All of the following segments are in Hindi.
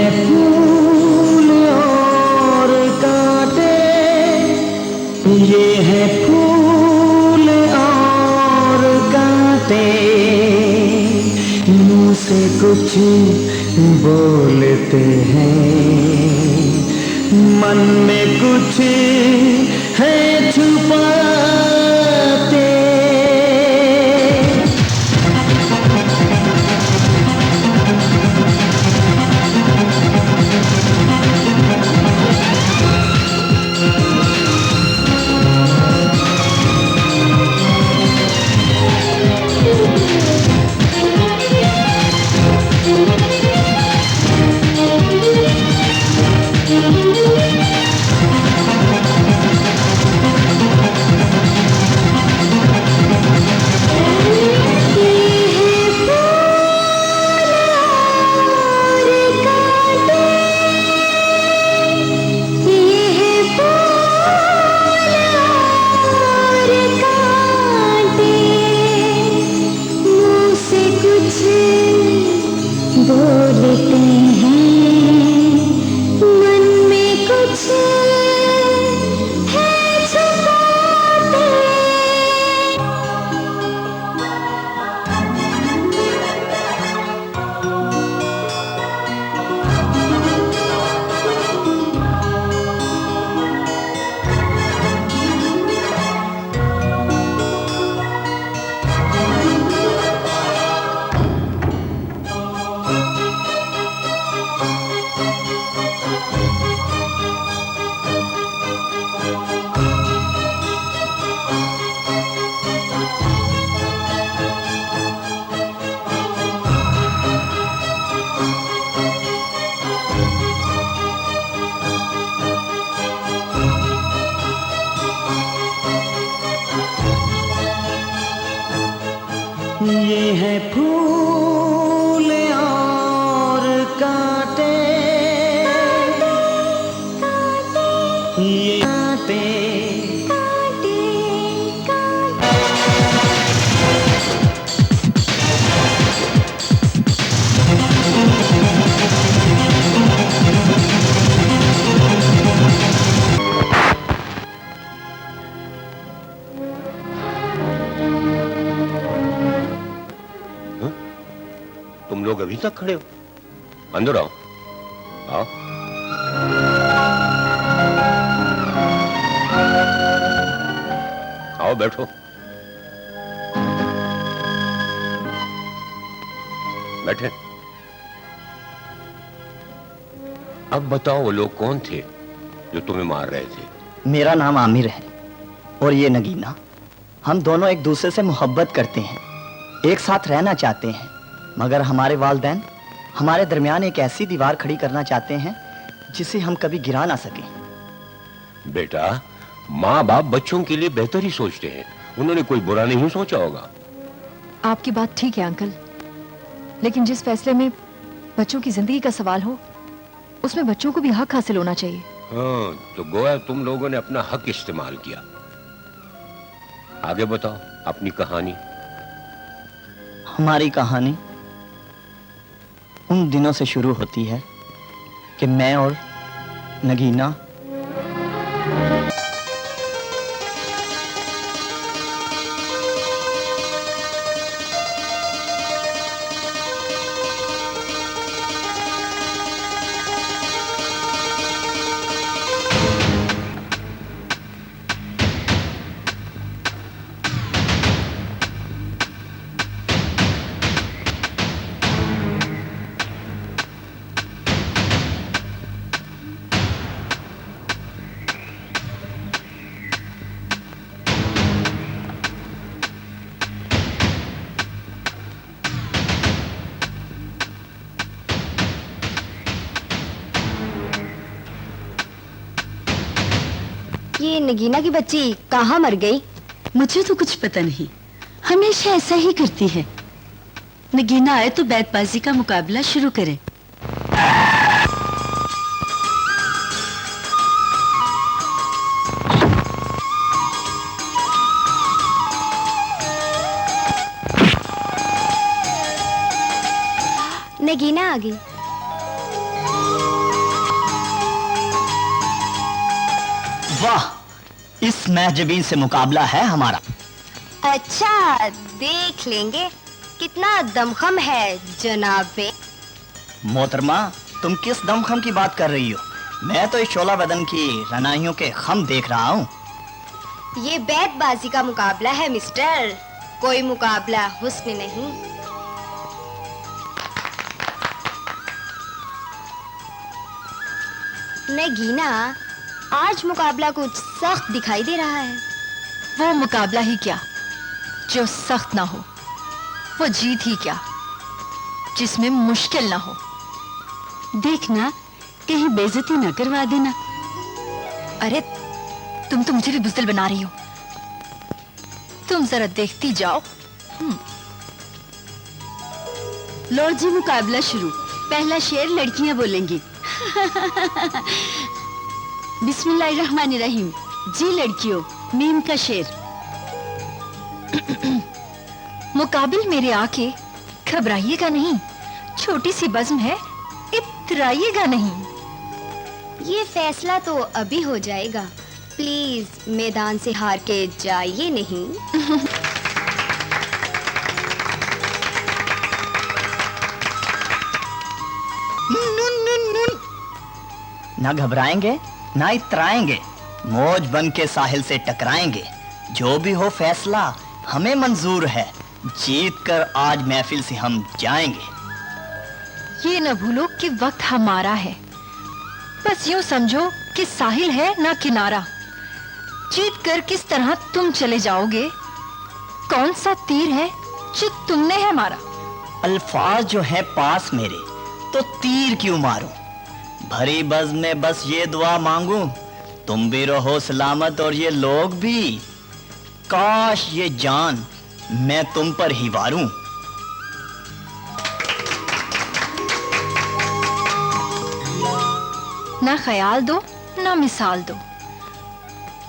है फूल और कांटे, ये है फूल और कांटे, मुंह से कुछ बोलते हैं, मन में कुछ है छुपाते। ये है फूल और कांटे, ये कांटे, तुम लोग अभी तक खड़े हो? अंदर आओ, आओ। आओ बैठो। बैठे। अब बताओ वो लोग कौन थे जो तुम्हें मार रहे थे? मेरा नाम आमिर है और ये नगीना। हम दोनों एक दूसरे से मोहब्बत करते हैं, एक साथ रहना चाहते हैं, मगर हमारे वालिदैन हमारे दरमियान एक ऐसी दीवार खड़ी करना चाहते हैं जिसे हम कभी गिरा ना सकें। बेटा, माँ बाप बच्चों के लिए बेहतर ही सोचते हैं, उन्होंने कोई बुरा नहीं सोचा होगा। आपकी बात ठीक है अंकल, लेकिन जिस फैसले में बच्चों की जिंदगी का सवाल हो, उसमें बच्चों को भी हक हासिल होना चाहिए। हाँ, तो गोया तुम लोगों ने अपना हक इस्तेमाल किया। आगे बताओ अपनी कहानी। हमारी कहानी उन दिनों से शुरू होती है कि मैं और नगीना ये नगीना की बच्ची कहाँ मर गई? मुझे तो कुछ पता नहीं, हमेशा ऐसा ही करती है। नगीना आए तो बैतबाजी का मुकाबला शुरू करें। नगीना आ गई। वाह, इस महजबीन से मुकाबला है हमारा। अच्छा, देख लेंगे कितना दमखम है जनाबे। मोहतरमा, तुम किस दमखम की बात कर रही हो? मैं तो इस शोला बदन की रनाइयों के खम देख रहा हूँ। ये बैतबाजी का मुकाबला है मिस्टर, कोई मुकाबला हुस्न नहीं। नगीना, आज मुकाबला कुछ सख्त दिखाई दे रहा है। वो मुकाबला ही क्या जो सख्त ना हो, वो जीत ही क्या जिसमें मुश्किल ना हो। देखना कहीं बेइज्जती न करवा देना। अरे तुम तो मुझे भी बुज़दिल बना रही हो। तुम जरा देखती जाओ। लो जी, मुकाबला शुरू। पहला शेर लड़कियां बोलेंगी। बिस्मिल्लाहिर्रहमानिर्रहीम। जी लड़कियों, मीम का शेर। मुकाबिल मेरे आके घबराइएगा नहीं, छोटी सी बज़्म है, इतराइएगा नहीं। ये फैसला तो अभी हो जाएगा, प्लीज मैदान से हार के जाइए नहीं। ना घबराएंगे ना इतराएंगे, मौज बन के साहिल से टकराएंगे। जो भी हो फैसला हमें मंजूर है, जीत कर आज महफिल से हम जाएंगे। ये न भूलो कि वक्त हमारा है, बस यूं समझो कि साहिल है ना किनारा। जीत कर किस तरह तुम चले जाओगे, कौन सा तीर है जो तुमने है मारा। अल्फाज जो है पास मेरे, तो तीर क्यों मारूं? भरी बज़्म में बस ये दुआ मांगूं, तुम भी रहो सलामत और ये लोग भी। काश ये जान मैं तुम पर ही वारूं। ना ख्याल दो ना मिसाल दो,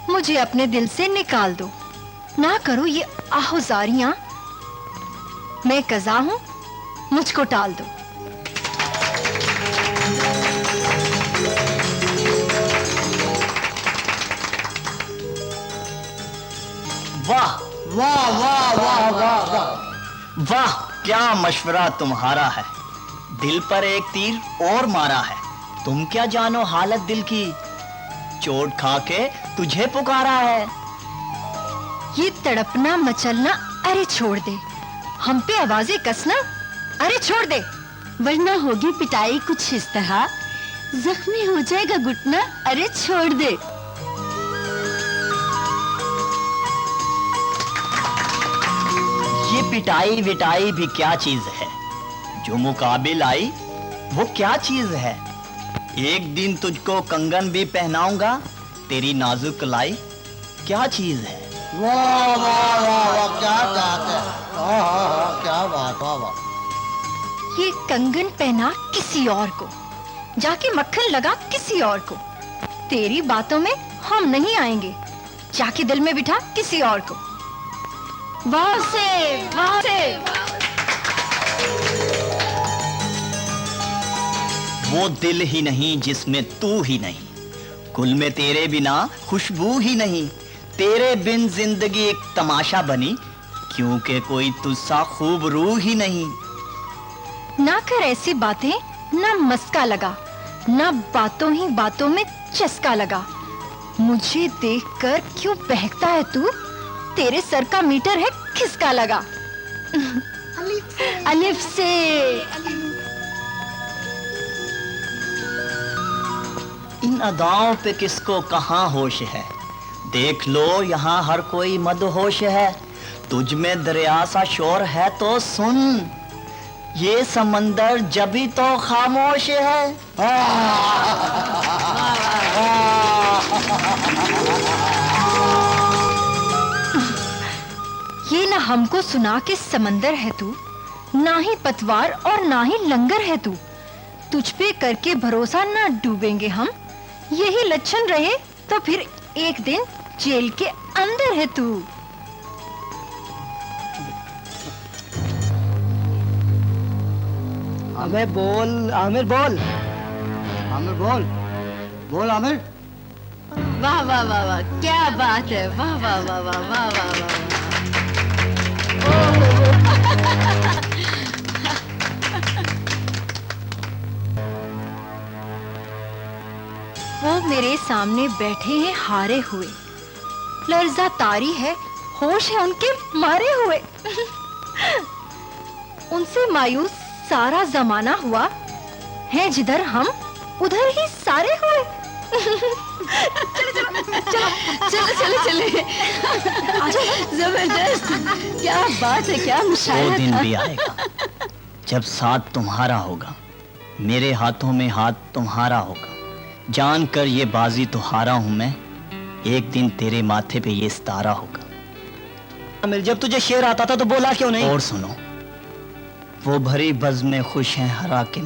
मुझे अपने दिल से निकाल दो। ना करो ये आहुजारियां, मैं कज़ा हूं, मुझको टाल दो। वाह वाह वाह वाह वाह वाह वाह, क्या मशवरा तुम्हारा है। दिल पर एक तीर और मारा है, तुम क्या जानो हालत दिल की। चोट खा के तुझे पुकारा है। ये तड़पना मचलना अरे छोड़ दे, हम पे आवाजें कसना अरे छोड़ दे। वरना होगी पिटाई कुछ इस तरह, जख्मी हो जाएगा घुटना अरे छोड़ दे। ये पिटाई विटाई भी क्या चीज है, जो मुकाबिल आई वो क्या चीज है। एक दिन तुझको कंगन भी पहनाऊंगा, तेरी नाजुक कलाई क्या चीज है। वाह वाह वाह वाह, क्या बात है। क्या बात, वाह वाह। ये कंगन पहना किसी और को, जाके मक्खन लगा किसी और को। तेरी बातों में हम नहीं आएंगे, जाके दिल में बिठा किसी और को। वाह से वाह से। वो दिल ही नहीं जिसमें तू ही नहीं, कुल में तेरे बिना खुशबू ही नहीं। तेरे बिन जिंदगी एक तमाशा बनी, क्योंकि कोई तुझसा खूब रूह ही नहीं। ना कर ऐसी बातें, ना मस्का लगा, ना बातों ही बातों में चस्का लगा। मुझे देखकर क्यों बहकता है तू, तेरे सर का मीटर है खिसका लगा। अलिफ से। इन अदाओं पे किसको कहाँ होश है, देख लो यहाँ हर कोई मदहोश है। तुझ में दरिया सा शोर है तो सुन, ये समंदर जभी तो खामोश है। ये ना हमको सुना के समंदर है तू, ना ही पतवार और ना ही लंगर है तू। तुझ पे करके भरोसा ना डूबेंगे हम, यही लक्षण रहे तो फिर एक दिन जेल के अंदर है तू। आमिर बोल, आमिर बोल, आमिर बोल, बोल आमिर। वाह वाह वाह वाह, क्या बात है, वाह वाह वाह वाह वाह वाह वाह वो मेरे सामने बैठे हैं हारे हुए, लर्जा तारी है, होश है उनके मारे हुए। उनसे मायूस सारा जमाना हुआ है, जिधर हम उधर ही सारे हुए। चलो चलो चले, जबरदस्त, क्या बात है, क्या वो मुशायरा दिन था। भी आएगा जब साथ तुम्हारा होगा, मेरे हाथों में हाथ तुम्हारा होगा। जानकर ये बाजी तो हारा हूं मैं, एक दिन तेरे माथे पे ये सितारा होगा। अमिर, जब तुझे शेर आता था तो बोला क्यों नहीं? और सुनो, वो भरी बज़्म में खुश हैं हरा के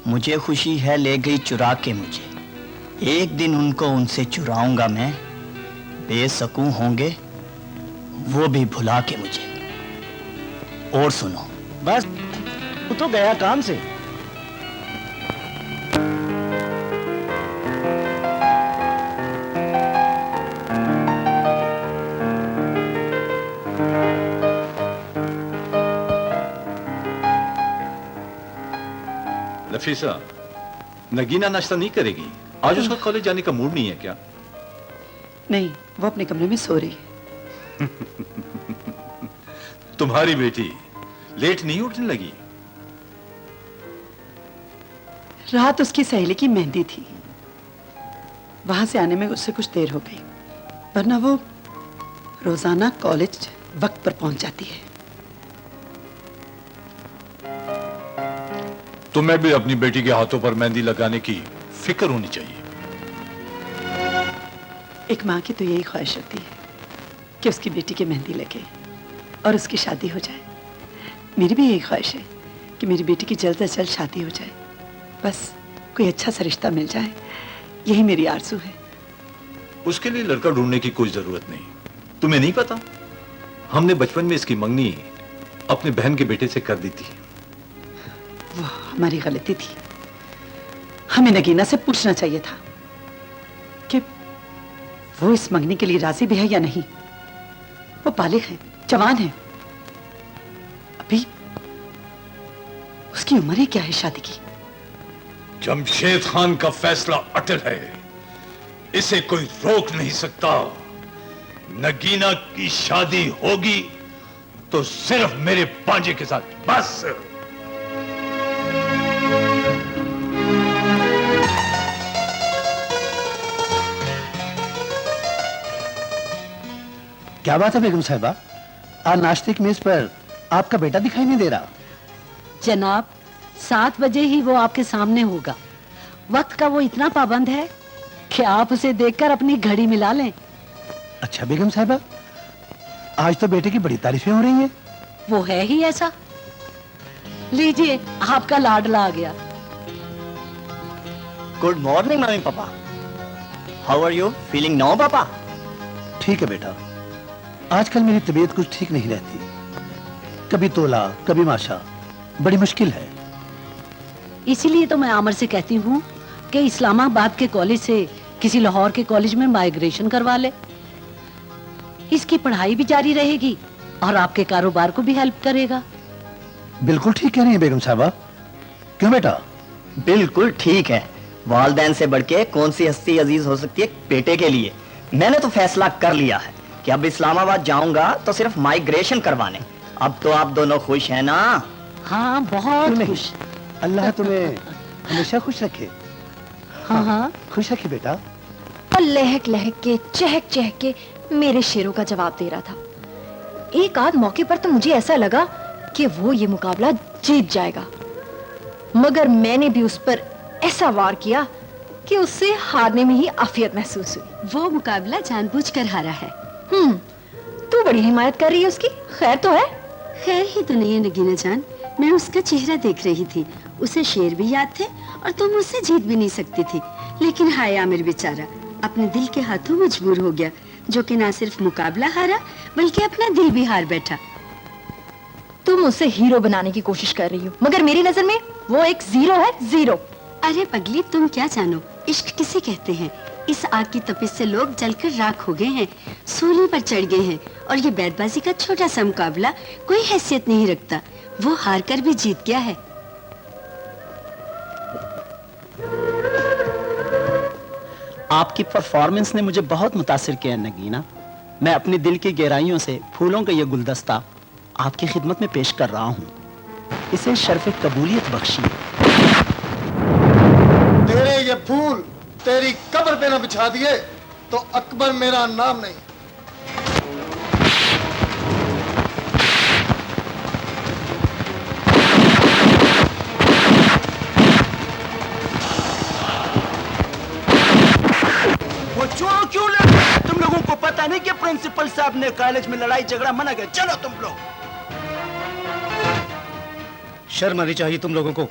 मुझे खुशी है ले गई चुरा के मुझे। एक दिन उनको उनसे चुराऊंगा मैं, बेसकूं होंगे वो भी भुला के मुझे। और सुनो, बस तू तो गया काम से। नफीसा, नगीना नाश्ता नहीं करेगी? आज उसका कॉलेज जाने का मूड नहीं है क्या? नहीं, वो अपने कमरे में सो रही है। तुम्हारी बेटी लेट नहीं उठने लगी? रात उसकी सहेली की मेहंदी थी, वहां से आने में उससे कुछ देर हो गई, वरना वो रोजाना कॉलेज वक्त पर पहुंच जाती है। तुम्हें भी अपनी बेटी के हाथों पर मेहंदी लगाने की फिक्र होनी चाहिए। एक माँ की तो यही ख्वाहिश होती है कि उसकी बेटी की मेहंदी लगे और उसकी शादी हो जाए। मेरी भी यही ख्वाहिश है कि मेरी बेटी की जल्द से जल्द शादी हो जाए, बस कोई अच्छा सा रिश्ता मिल जाए, यही मेरी आरज़ू है। उसके लिए लड़का ढूंढने की कोई जरूरत नहीं। तुम्हें नहीं पता, हमने बचपन में इसकी मंगनी अपने बहन के बेटे से कर दी थी। वो हमारी गलती थी, हमें नगीना से पूछना चाहिए था कि वो इस मंगनी के लिए राजी भी है या नहीं। वो बालिग है, जवान है, अभी उसकी उम्र ही क्या है शादी की। जमशेद खान का फैसला अटल है, इसे कोई रोक नहीं सकता। नगीना की शादी होगी तो सिर्फ मेरे भांजे के साथ, बस। क्या बात है बेगम साहिबा, आज नाश्ते की मेज पर आपका बेटा दिखाई नहीं दे रहा। जनाब, 7 बजे ही वो आपके सामने होगा। वक्त का वो इतना पाबंद है कि आप उसे देखकर अपनी घड़ी मिला लें। अच्छा बेगम साहिबा, आज तो बेटे की बड़ी तारीफें हो रही हैं। वो है ही ऐसा। लीजिए, आपका लाडला आ गया। गुड मॉर्निंग मम्मी पापा। How are you feeling now पापा? ठीक है बेटा, आजकल मेरी तबीयत कुछ ठीक नहीं रहती, कभी तोला कभी माशा, बड़ी मुश्किल है। इसीलिए तो मैं आमर से कहती हूँ कि इस्लामाबाद के कॉलेज से किसी लाहौर के कॉलेज में माइग्रेशन करवा ले। इसकी पढ़ाई भी जारी रहेगी और आपके कारोबार को भी हेल्प करेगा। बिल्कुल ठीक कह रही हैं बेगम साहबा। क्यों बेटा? बिल्कुल ठीक है। वालदैन से बढ़ के कौन सी हस्ती अजीज हो सकती है बेटे के लिए। मैंने तो फैसला कर लिया है कि अब इस्लामाबाद जाऊंगा तो सिर्फ माइग्रेशन करवाने। अब तो आप दोनों खुश हैं ना? हाँ, बहुत खुश। अल्लाह तुम्हें हमेशा खुश रखे। हाँ हाँ, खुश रखे बेटा। और लहक लहक के चहक चहक के मेरे शेरों का जवाब दे रहा था। एक आध मौके पर तो मुझे ऐसा लगा कि वो ये मुकाबला जीत जाएगा, मगर मैंने भी उस पर ऐसा वार किया कि उससे हारने में ही आफियत महसूस हुई। वो मुकाबला जानबूझकर हारा है। तू बड़ी हिमायत कर रही है उसकी। खैर तो है? खैर ही तो नहीं है नगीना जान, मैं उसका चेहरा देख रही थी। उसे शेर भी याद थे और तुम उससे जीत भी नहीं सकती थी। लेकिन हाय आमिर बेचारा अपने दिल के हाथों मजबूर हो गया, जो कि ना सिर्फ मुकाबला हारा बल्कि अपना दिल भी हार बैठा। तुम उसे हीरो बनाने की कोशिश कर रही हो, मगर मेरी नजर में वो एक जीरो है, जीरो। अरे पगली, तुम क्या जानो इश्क किसे कहते हैं। इस आग की तपिश से लोग जलकर राख हो गए हैं, सूली पर चढ़ गए हैं, और ये बैतबाजी का छोटा सा मुकाबला कोई हैसियत नहीं रखता। वो हार कर भी जीत गया है। आपकी परफॉर्मेंस ने मुझे बहुत मुतासिर किया नगीना। मैं अपनी दिल की गहराइयों से फूलों का ये गुलदस्ता आपकी खिदमत में पेश कर रहा हूँ। इसे शर्फ कबूलियत बख्शिए। तेरे ये फूल तेरी कब्र पे न बिछा दिए तो अकबर मेरा नाम नहीं। वो चोर क्यों ले? तुम लोगों को पता नहीं कि प्रिंसिपल साहब ने कॉलेज में लड़ाई झगड़ा मना किया। चलो तुम लोग। शर्म आनी चाहिए तुम लोगों को।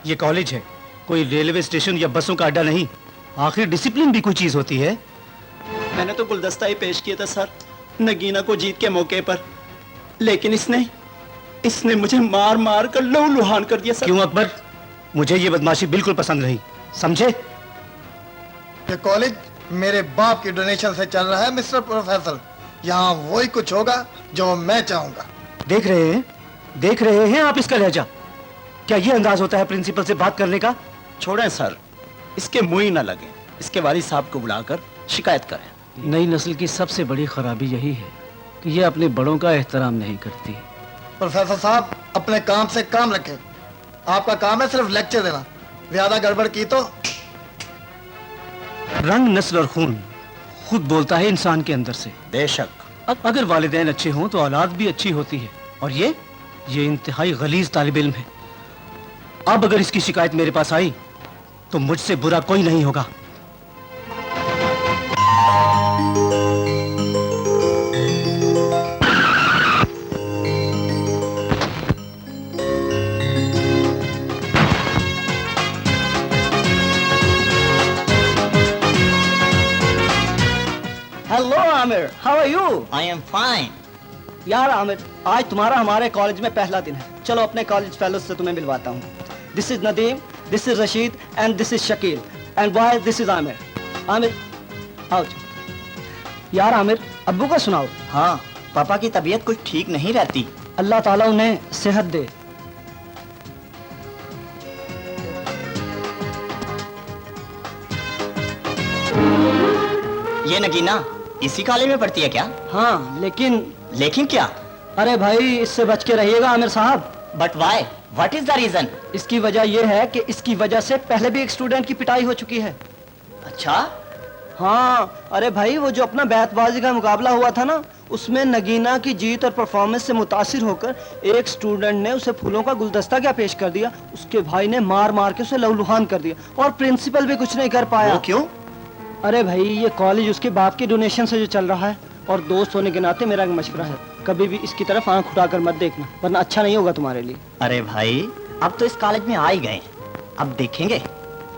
ये कॉलेज है, कोई रेलवे स्टेशन या बसों का अड्डा नहीं। आखिर डिसिप्लिन भी कोई चीज होती है। मैंने तो गुलदस्ता ही पेश किया था सर, नगीना को जीत के मौके पर, लेकिन इसने मुझे मार मार कर लहूलुहान कर दिया सर। क्यों अकबर? मुझे ये बदमाशी बिल्कुल पसंद नहीं, समझे? ये कॉलेज मेरे बाप की डोनेशन से चल रहा है मिस्टर प्रोफेसर। यहाँ वही कुछ होगा जो मैं चाहूंगा। देख रहे हैं आप इसका लहजा? क्या ये अंदाज होता है प्रिंसिपल से बात करने का? छोड़ें सर, इसके मुंह ही न लगे। इसके वालिद साहब को बुलाकर शिकायत करें। नई नस्ल की सबसे बड़ी खराबी यही है कि ये अपने बड़ों का एहतराम नहीं करती। प्रोफेसर साहब अपने काम से काम रखें। आपका काम है सिर्फ लेक्चर देना। ज्यादा गड़बड़ की तो रंग, नस्ल और खून खुद बोलता है इंसान के अंदर से। बेशक। अगर वालिदैन अच्छे हों तो औलाद भी अच्छी होती है। और ये इंतहाई गलीज तालिब इल्म है। अब अगर इसकी शिकायत मेरे पास आई तो मुझसे बुरा कोई नहीं होगा। Hello Aamir, how are you? I am fine. यार आमिर, आज तुम्हारा हमारे कॉलेज में पहला दिन है। चलो अपने कॉलेज फेलोज से तुम्हें मिलवाता हूँ। This is Nadeem, this is Rashid and this is Shakeel and boy this is Aamir. Aamir आओ। यार आमिर, अब्बू को सुनाओ। हाँ, पापा की तबीयत कुछ ठीक नहीं रहती। अल्लाह ताला उन्हें सेहत दे। ये नगीना इसी कॉलेज में पढ़ती है क्या? हाँ, लेकिन क्या? अरे भाई, इससे बच के रहिएगा आमिर साहब। But why? What is the reason? इसकी वजह यह है कि इसकी वजह से पहले भी एक स्टूडेंट की पिटाई हो चुकी है। अच्छा? हाँ, अरे भाई, वो जो अपना बैतबाजी का मुकाबला हुआ था ना, उसमें नगीना की जीत और परफॉर्मेंस से मुतासिर होकर एक स्टूडेंट ने उसे फूलों का गुलदस्ता क्या पेश कर दिया। उसके भाई ने मार मार के उसे लहूलुहान कर दिया और प्रिंसिपल भी कुछ नहीं कर पाया। वो क्यों? अरे भाई, ये कॉलेज उसके बाप के डोनेशन से जो चल रहा है, और दोस्त होने के नाते मेरा एक मशवरा है, कभी भी इसकी तरफ आंख उठाकर मत देखना, वरना अच्छा नहीं होगा तुम्हारे लिए। अरे भाई, अब तो इस कॉलेज में आ ही गए, अब देखेंगे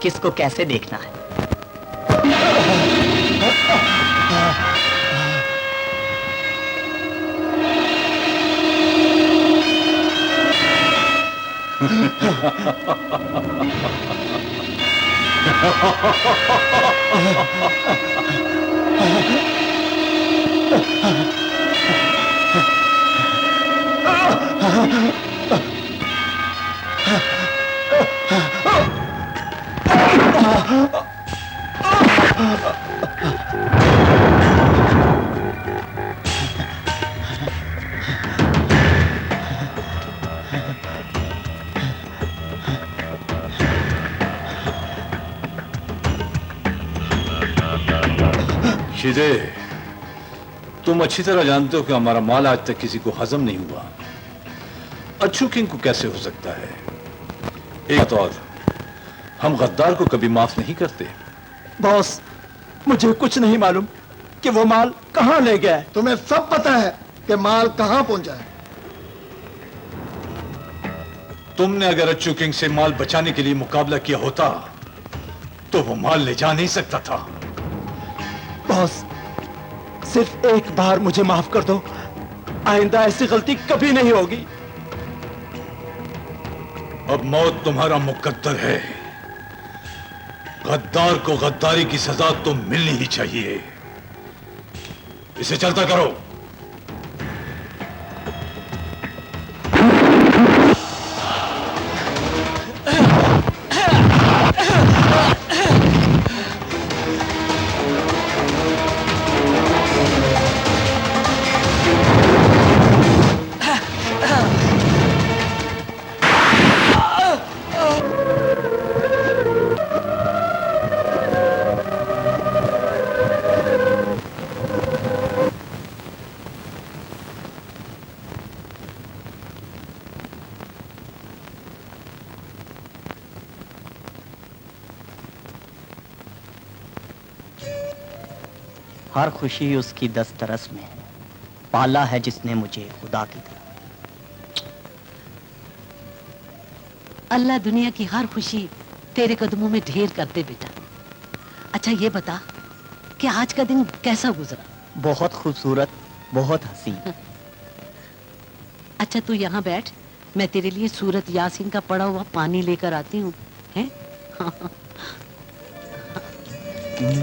किसको कैसे देखना है। शिदे, तुम अच्छी तरह जानते हो कि हमारा माल आज तक किसी को हजम नहीं हुआ। अच्छू किंग को कैसे हो सकता है? एक तो हम गद्दार को कभी माफ नहीं करते। बॉस, मुझे कुछ नहीं मालूम कि वो माल कहाँ ले गया है। तुम्हें सब पता है कि माल कहाँ पहुंचा है। तुमने अगर अच्छू किंग से माल बचाने के लिए मुकाबला किया होता तो वो माल ले जा नहीं सकता था। बॉस, सिर्फ एक बार मुझे माफ कर दो, आइंदा ऐसी गलती कभी नहीं होगी। अब मौत तुम्हारा मुकद्दर है। गद्दार को गद्दारी की सजा तो मिलनी ही चाहिए। इसे चलता करो। हर खुशी उसकी दस्तरस में है, पाला है जिसने मुझे खुदा की तरह। अल्लाह दुनिया की हर खुशी तेरे कदमों में ढेर कर दे बेटा। अच्छा ये बता कि आज का दिन कैसा गुजरा? बहुत खूबसूरत, बहुत हसीन। अच्छा तू यहाँ बैठ, मैं तेरे लिए सूरत यासीन का पड़ा हुआ पानी लेकर आती हूँ, हैं?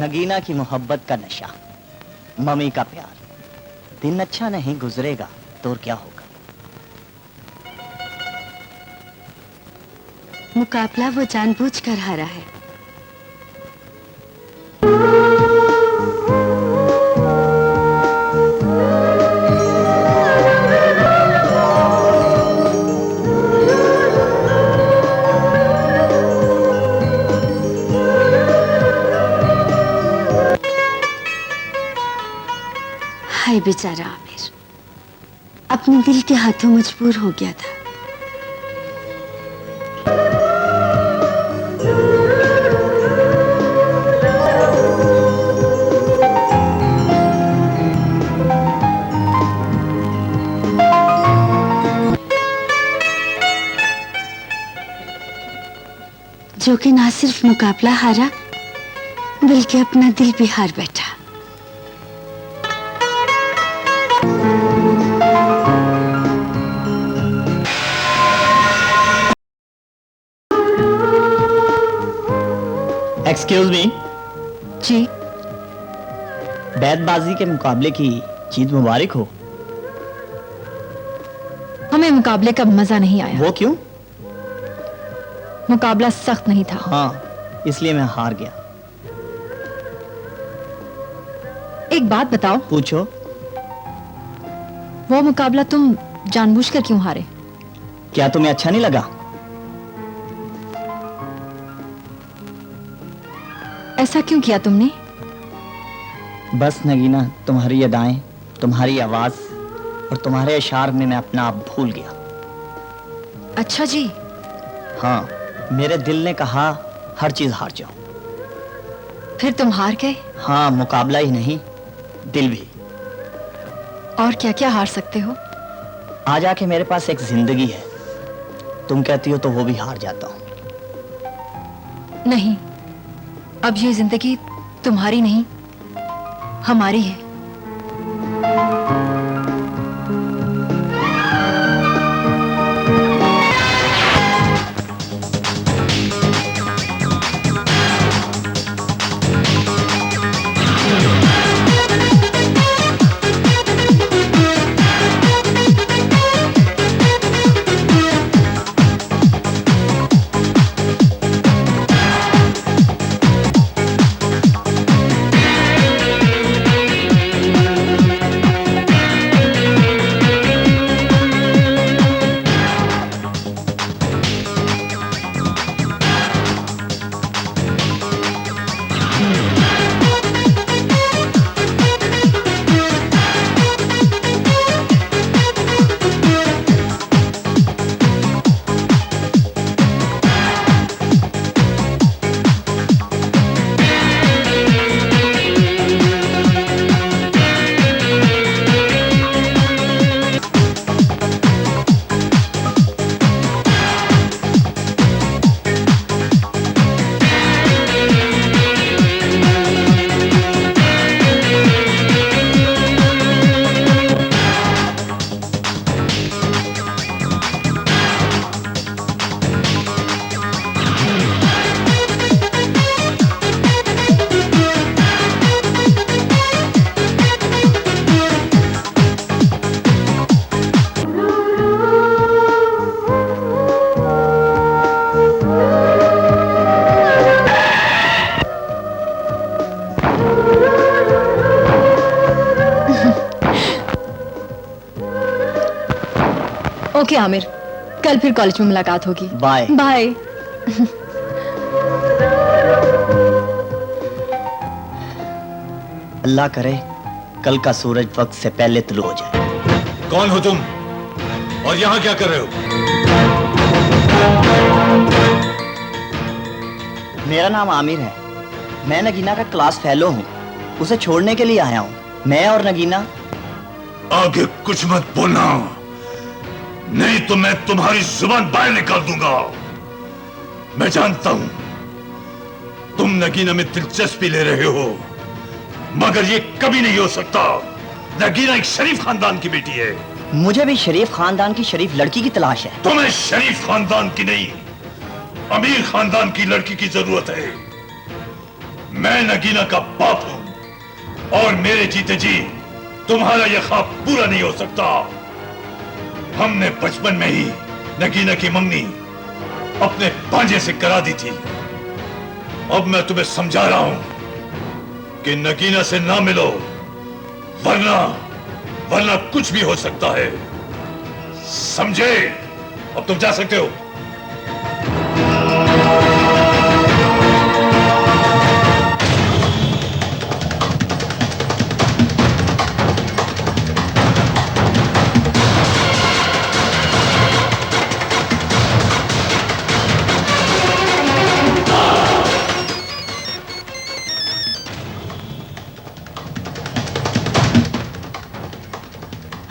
नगीना की मोहब्बत का नशा, मम्मी का प्यार, दिन अच्छा नहीं गुजरेगा तो और क्या होगा। मुकाबला वो जानबूझकर हारा है। हाय बेचारा आमिर, अपने दिल के हाथों मजबूर हो गया था। जो कि ना सिर्फ मुकाबला हारा बल्कि अपना दिल भी हार बैठा। Excuse me. जी। बैतबाजी के मुकाबले की जीत मुबारक हो। हमें मुकाबले का मजा नहीं आया। वो क्यों? मुकाबला सख्त नहीं था। हाँ, इसलिए मैं हार गया। एक बात बताओ। पूछो। वो मुकाबला तुम जानबूझकर क्यों हारे? क्या तुम्हें अच्छा नहीं लगा? ऐसा क्यों किया तुमने? बस नगीना, तुम्हारी अदाएं, तुम्हारी आवाज और तुम्हारे इशार में मैं अपना आप भूल गया। अच्छा जी। हाँ, मेरे दिल ने कहा हर चीज हार जाओ। फिर तुम हार गए? हाँ, मुकाबला ही नहीं, दिल भी। और क्या क्या हार सकते हो? आ जाके मेरे पास एक जिंदगी है, तुम कहती हो तो वो भी हार जाता हूँ। नहीं, अब ये जिंदगी तुम्हारी नहीं, हमारी है। ओके आमिर, कल फिर कॉलेज में मुलाकात होगी। Bye bye. अल्लाह करे कल का सूरज वक्त से पहले तुलू हो जाए। कौन हो तुम और यहाँ क्या कर रहे हो? मेरा नाम आमिर है। मैं नगीना का क्लास फेलो हूँ। उसे छोड़ने के लिए आया हूँ। मैं और नगीना। आगे कुछ मत बोलना, नहीं तो मैं तुम्हारी जुबान बाहर निकाल दूंगा। मैं जानता हूं तुम नगीना में दिलचस्पी ले रहे हो, मगर ये कभी नहीं हो सकता। नगीना एक शरीफ खानदान की बेटी है। मुझे भी शरीफ खानदान की शरीफ लड़की की तलाश है। तुम्हें शरीफ खानदान की नहीं, अमीर खानदान की लड़की की जरूरत है। मैं नगीना का बाप हूं और मेरे जीते जी तुम्हारा यह ख्वाब पूरा नहीं हो सकता। हमने बचपन में ही नगीना की मंगनी अपने भांजे से करा दी थी। अब मैं तुम्हें समझा रहा हूं कि नगीना से ना मिलो, वरना कुछ भी हो सकता है। समझे? अब तुम जा सकते हो।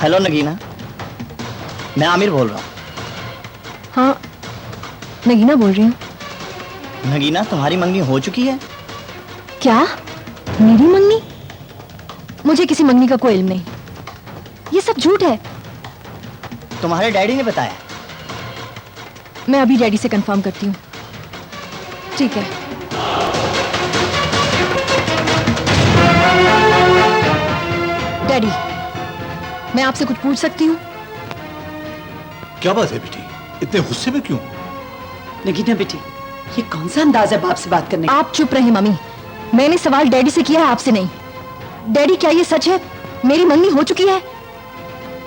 हेलो नगीना, मैं आमिर बोल रहा हूँ। हाँ, नगीना बोल रही हूँ। नगीना, तुम्हारी मंगनी हो चुकी है। क्या? मेरी मंगनी? मुझे किसी मंगनी का कोई इल्म नहीं। ये सब झूठ है। तुम्हारे डैडी ने बताया। मैं अभी डैडी से कंफर्म करती हूँ। ठीक है। डैडी, मैं आपसे कुछ पूछ सकती हूँ? क्या बात है बेटी, इतने गुस्से में क्यों? नगीना बेटी, ये कौन सा अंदाज है बाप से बात करने का? आप चुप रहे मम्मी। मैंने सवाल डैडी से किया है, आपसे नहीं। डैडी, क्या ये सच है? मेरी मंगनी हो चुकी है?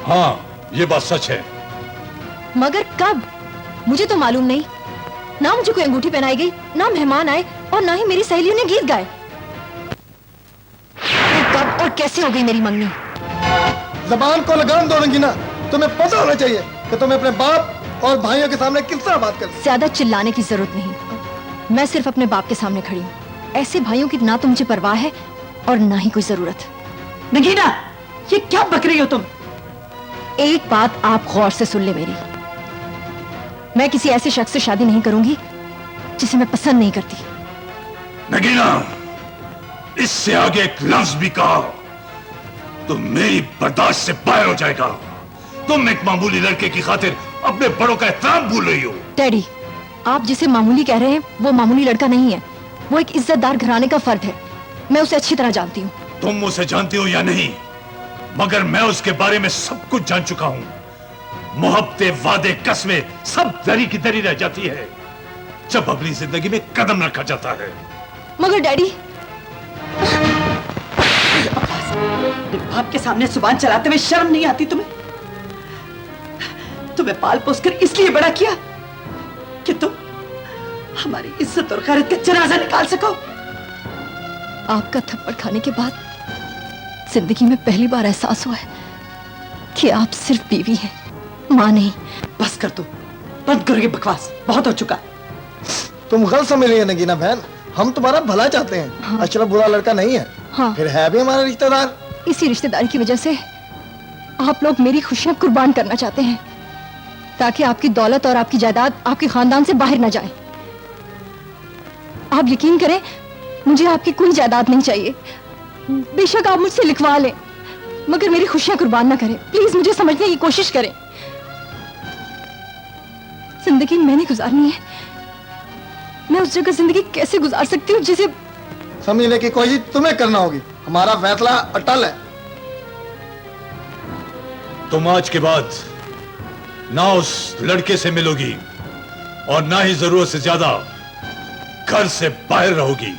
हाँ, ये बात सच है। मगर कब? मुझे तो मालूम नहीं। ना मुझे कोई अंगूठी पहनाई गई, ना मेहमान आए, और ना ही मेरी सहेलियों ने गीत गाए। कब और कैसे हो गई मेरी मंगनी? जबान को लगाम दो नगीना। तुम्हें पता होना चाहिए कि तुम अपने बाप और भाइयों के सामने किस तरह बात कर। ज्यादा चिल्लाने की जरूरत नहीं। मैं सिर्फ अपने बाप के सामने खड़ी हूँ। ऐसे भाइयों की ना तो मुझे परवाह है और ना ही कोई जरूरत। नगीना, ये क्या बक रही हो तुम? एक बात आप गौर से सुन ले मेरी। मैं किसी ऐसे शख्स से शादी नहीं करूंगी जिसे मैं पसंद नहीं करती। नगीना, इससे आगे एक लफ्ज भी कहा तो मेरी बर्दाश्त से बाहर हो जाएगा। तुम एक मामूली लड़के की खातिर अपने बड़ों का एहतराम भूल रही हो। डैडी, आप जिसे मामूली कह रहे हैं वो मामूली लड़का नहीं है। वो एक इज्जतदार घराने का फर्द है। मैं उसे अच्छी तरह जानती हूँ। तुम उसे जानती हो या नहीं, मगर मैं उसके बारे में सब कुछ जान चुका हूँ। मोहब्बतें, वादे, कस्में सब दरी की दरी रह जाती है जब अपनी जिंदगी में कदम रखा जाता है। मगर डैडी, बाप के सामने जुबान चलाते हुए शर्म नहीं आती तुम्हें? तुम्हें पाल पोस कर इसलिए बड़ा किया कि तुम हमारी इज्जत और गैरत का जनाजा निकाल सको। आपका थप्पड़ खाने के बाद जिंदगी में पहली बार एहसास हुआ है कि आप सिर्फ बीवी हैं, मां नहीं। बस कर दो, बंद करो ये बकवास, बहुत हो चुका। तुम गलत समझ रही है नगीना बहन। हम तुम्हारा भला चाहते हैं। हाँ। अशरफ बुरा लड़का नहीं है। हाँ। फिर है भी हमारा रिश्तेदार। इसी रिश्तेदारी की वजह से आप लोग मेरी खुशियां कुर्बान करना चाहते हैं ताकि आपकी दौलत और आपकी जायदाद आपके खानदान से बाहर न जाए। आप यकीन करें, मुझे आपकी कोई जायदाद नहीं चाहिए। बेशक आप मुझसे लिखवा लें, मगर मेरी खुशियां कुर्बान ना करें। प्लीज मुझे समझने की कोशिश करें। जिंदगी मैंने गुजारनी है। मैं उस जगह जिंदगी कैसे गुजार सकती हूँ जिसे समझने की कोशिश तुम्हें करना होगी। हमारा फैसला अटल है। तुम आज के बाद ना उस लड़के से मिलोगी और ना ही जरूरत से ज्यादा घर से बाहर रहोगी।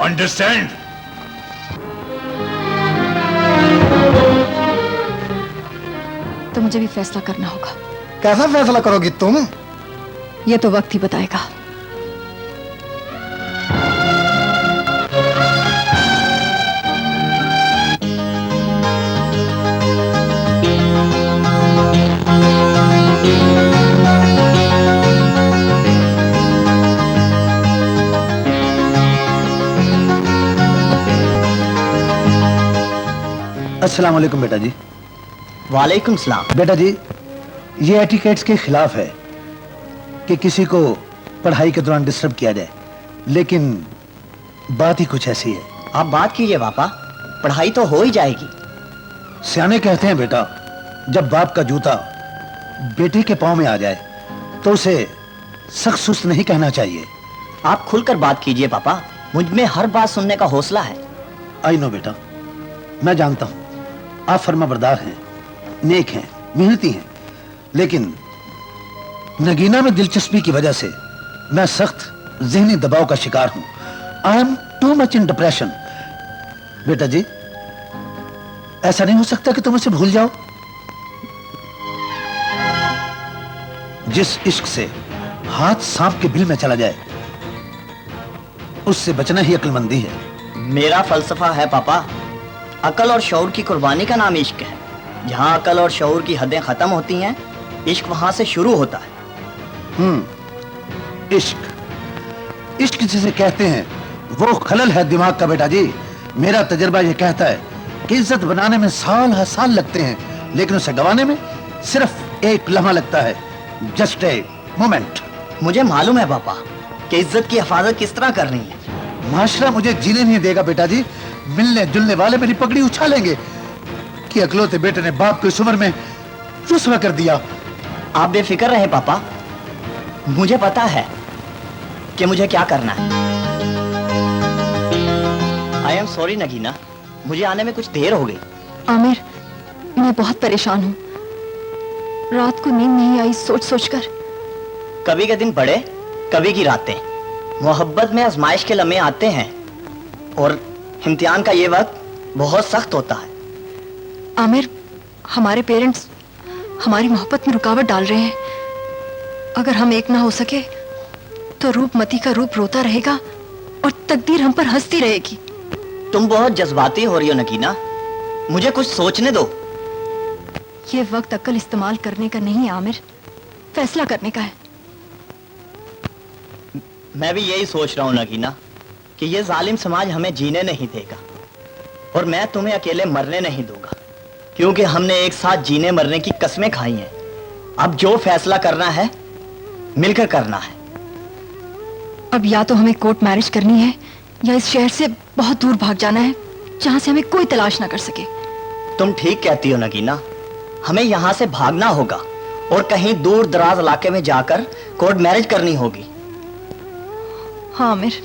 अंडरस्टैंड? तो मुझे भी फैसला करना होगा। कैसा फैसला करोगी तुम? ये तो वक्त ही बताएगा। अस्सलाम वालेकुम बेटा जी। वालेकुम सलाम। बेटा जी, ये एटिकेट्स के खिलाफ है कि किसी को पढ़ाई के दौरान डिस्टर्ब किया जाए, लेकिन बात ही कुछ ऐसी है। आप बात कीजिए पापा, पढ़ाई तो हो ही जाएगी। सियाने कहते हैं बेटा, जब बाप का जूता बेटे के पांव में आ जाए तो उसे सख्त सुस्त नहीं कहना चाहिए। आप खुलकर बात कीजिए पापा, मुझ में हर बात सुनने का हौसला है। आई नो बेटा, मैं जानता हूं आप फर्माबरदार हैं, नेक हैं, मेहनती हैं, लेकिन नगीना में दिलचस्पी की वजह से मैं सख्त ज़हनी दबाव का शिकार हूं। I am too much in depression. बेटा जी, ऐसा नहीं हो सकता कि तुम उसे भूल जाओ। जिस इश्क से हाथ सांप के बिल में चला जाए, उससे बचना ही अक्लमंदी है। मेरा फलसफा है पापा, अकल और शऊर की कुर्बानी का नाम इश्क है। जहां अकल और शऊर की हदें खत्म होती हैं, इश्क वहां से शुरू होता है। इश्क जिसे कहते हैं वो खलल है दिमाग का बेटा जी। मेरा तजुर्बा ये कहता है कि इज्जत बनाने में साल हर साल लगते हैं, लेकिन उसे गंवाने में सिर्फ एक लम्हा लगता है, जस्ट ए मोमेंट। मुझे मालूम है पापा कि इज्जत की हिफाजत किस तरह करनी है। माशरा मुझे जीने नहीं देगा बेटा जी। मिलने जुलने वाले मेरी पगड़ी उछालेंगे कि अकलौते बेटे ने बाप को इस उम्र में रुस्वा कर दिया। आप बेफिक्र रहे पापा, मुझे पता है कि मुझे क्या करना है। आई एम सॉरी नगीना, मुझे आने में कुछ देर हो गई। आमिर, मैं बहुत परेशान हूँ। रात को नींद नहीं आई सोच सोच कर। कभी के दिन बड़े, कभी की रातें। मोहब्बत में आजमाइश के लम्हे आते हैं और इम्तिहान का ये वक्त बहुत सख्त होता है। आमिर, हमारे पेरेंट्स हमारी मोहब्बत में रुकावट डाल रहे हैं। अगर हम एक ना हो सके तो रूपमती का रूप रोता रहेगा और तकदीर हम पर हंसती रहेगी। तुम बहुत जज्बाती हो रही हो नगीना, मुझे कुछ सोचने दो। ये वक्त अक्ल इस्तेमाल करने का नहीं है आमिर, फैसला करने का है। मैं भी यही सोच रहा हूँ नगीना कि ये जालिम समाज हमें जीने नहीं देगा और मैं तुम्हें अकेले मरने नहीं दूंगा, क्योंकि हमने एक साथ जीने मरने की कस्में खाई हैं। अब जो फैसला करना है मिलकर करना है। अब या तो हमें कोर्ट मैरिज करनी है या इस शहर से बहुत दूर भाग जाना है, जहां से हमें कोई तलाश ना कर सके। तुम ठीक कहती हो नगीना, हमें यहाँ से भागना होगा और कहीं दूर दराज इलाके में जाकर कोर्ट मैरिज करनी होगी। हाँ आमिर।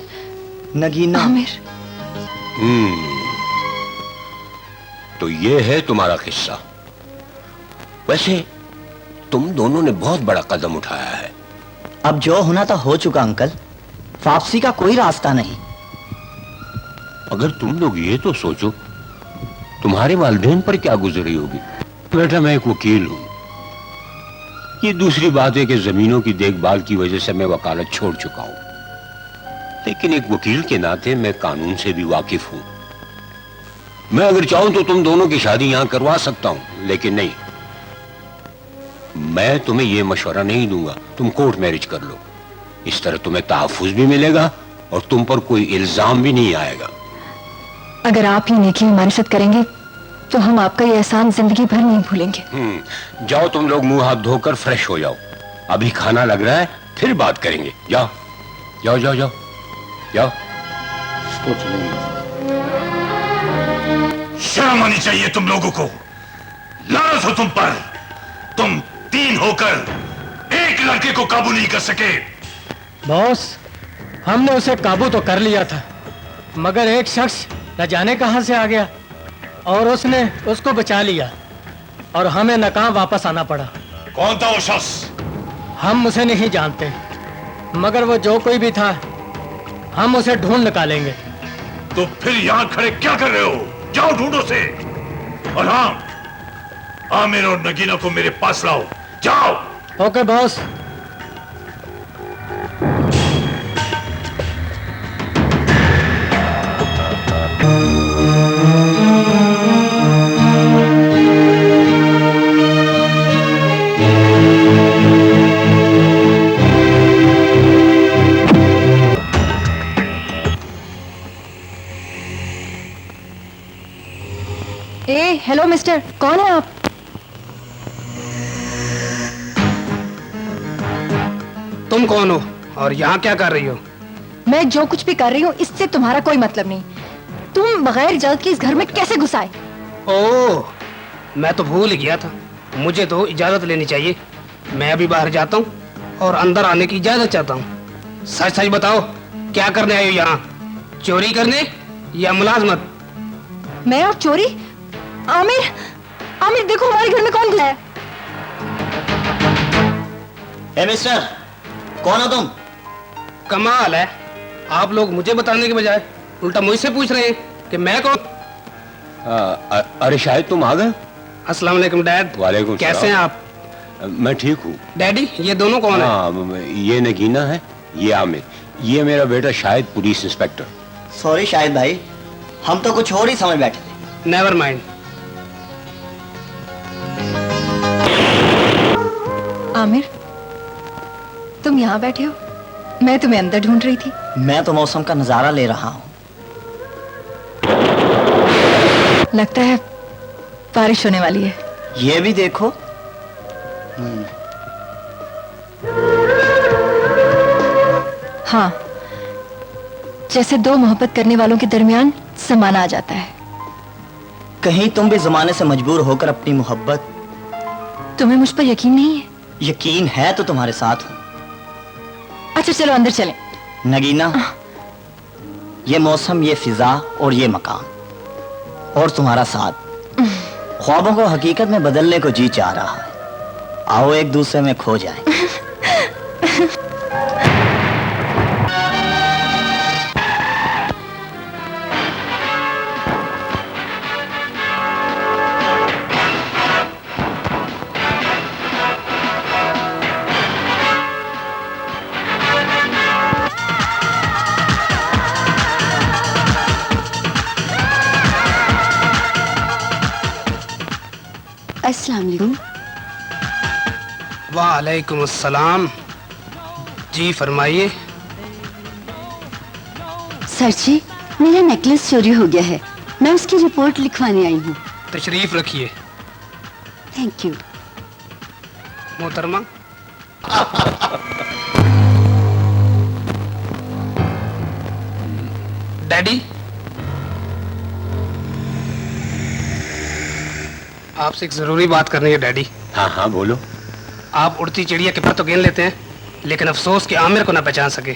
नगीना। आमिर। तो ये है तुम्हारा किस्सा। वैसे तुम दोनों ने बहुत बड़ा कदम उठाया है। अब जो होना था हो चुका अंकल, वापसी का कोई रास्ता नहीं। अगर तुम लोग ये तो सोचो, तुम्हारे वालिदैन पर क्या गुजरी होगी। बेटा, मैं एक वकील हूं। ये दूसरी बात है कि जमीनों की देखभाल की वजह से मैं वकालत छोड़ चुका हूं, लेकिन एक वकील के नाते मैं कानून से भी वाकिफ हूं। मैं अगर चाहूं तो तुम दोनों की शादी यहां करवा सकता हूं, लेकिन नहीं, मैं तुम्हें यह मशवरा नहीं दूंगा तुम कोर्ट मैरिज कर लो। इस तरह तुम्हें तहफ्फुज भी मिलेगा और तुम पर कोई इल्जाम भी नहीं आएगा। अगर आप ही नेकी हमारे साथ करेंगे तो हम आपका ये एहसान जिंदगी भर नहीं भूलेंगे। जाओ तुम लोग मुंह हाथ धोकर फ्रेश हो जाओ, अभी खाना लग रहा है, फिर बात करेंगे। जाओ जाओ जाओ जाओ जाओ। शर्म आनी चाहिए तुम लोगों को। लानत हो तुम पर, तुम तीन होकर एक लड़के को काबू नहीं कर सके। बॉस, हमने उसे काबू तो कर लिया था, मगर एक शख्स न जाने कहां से आ गया और उसने उसको बचा लिया और हमें नाकाम वापस आना पड़ा। कौन था वो शख्स? हम उसे नहीं जानते, मगर वो जो कोई भी था हम उसे ढूंढ निकालेंगे। तो फिर यहां खड़े क्या कर रहे हो? जाओ ढूंढो से। और हाँ, आमिर और नगीना को मेरे पास लाओ। जाओ। Okay boss. हेलो मिस्टर, कौन है आप? तुम कौन हो और यहाँ क्या कर रही हो? मैं जो कुछ भी कर रही हूँ इससे तुम्हारा कोई मतलब नहीं। तुम बगैर इजाजत के इस घर में कैसे घुस आए? ओह, मैं तो भूल ही गया था। मुझे तो इजाजत लेनी चाहिए। मैं अभी बाहर जाता हूँ और अंदर आने की इजाजत चाहता हूँ। सच सच बताओ, क्या करने आए हो यहाँ? चोरी करने या मुलाजमत? मैं और चोरी? आमिर, आमिर देखो हमारे घर में कौन घुसा है। ए मिस्टर, कौन हो तुम? कमाल है, आप लोग मुझे बताने के बजाय उल्टा मुझसे पूछ रहे हैं कि मैं कौन? अरे शायद तुम आ गए। अस्सलाम वालेकुम डैड। वालेकुम कैसे हैं आप? मैं ठीक हूँ। डैडी, ये दोनों कौन है? ये नगीना है, ये आमिर। ये मेरा बेटा Shahid, police inspector. Sorry Shahid भाई, हम तो कुछ और ही समझ बैठे थे। Never mind. आमिर, तुम यहाँ बैठे हो? मैं तुम्हें अंदर ढूंढ रही थी। मैं तो मौसम का नजारा ले रहा हूँ। लगता है बारिश होने वाली है। ये भी देखो। हाँ, जैसे दो मोहब्बत करने वालों के दरमियान ज़माना आ जाता है। कहीं तुम भी जमाने से मजबूर होकर अपनी मोहब्बत। तुम्हें मुझ पर यकीन नहीं है? यकीन है तो तुम्हारे साथ हूँ। अच्छा चलो अंदर चलें। नगीना, ये मौसम, ये फिजा और ये मकान और तुम्हारा साथ ख्वाबों को हकीकत में बदलने को जी चाह रहा है। आओ एक दूसरे में खो जाएं। अस्सलाम वालेकुम। वालेकुम अस्सलाम। जी फरमाइए। सर जी, मेरा नेकलेस चोरी हो गया है। मैं उसकी रिपोर्ट लिखवाने आई हूँ। तशरीफ रखिए। Thank you. मोहतरमा। डैडी, आपसे एक जरूरी बात करनी है डैडी। हाँ हाँ बोलो। आप उड़ती चिड़िया के पर तो गिन लेते हैं, लेकिन अफसोस कि आमिर को ना पहचान सके।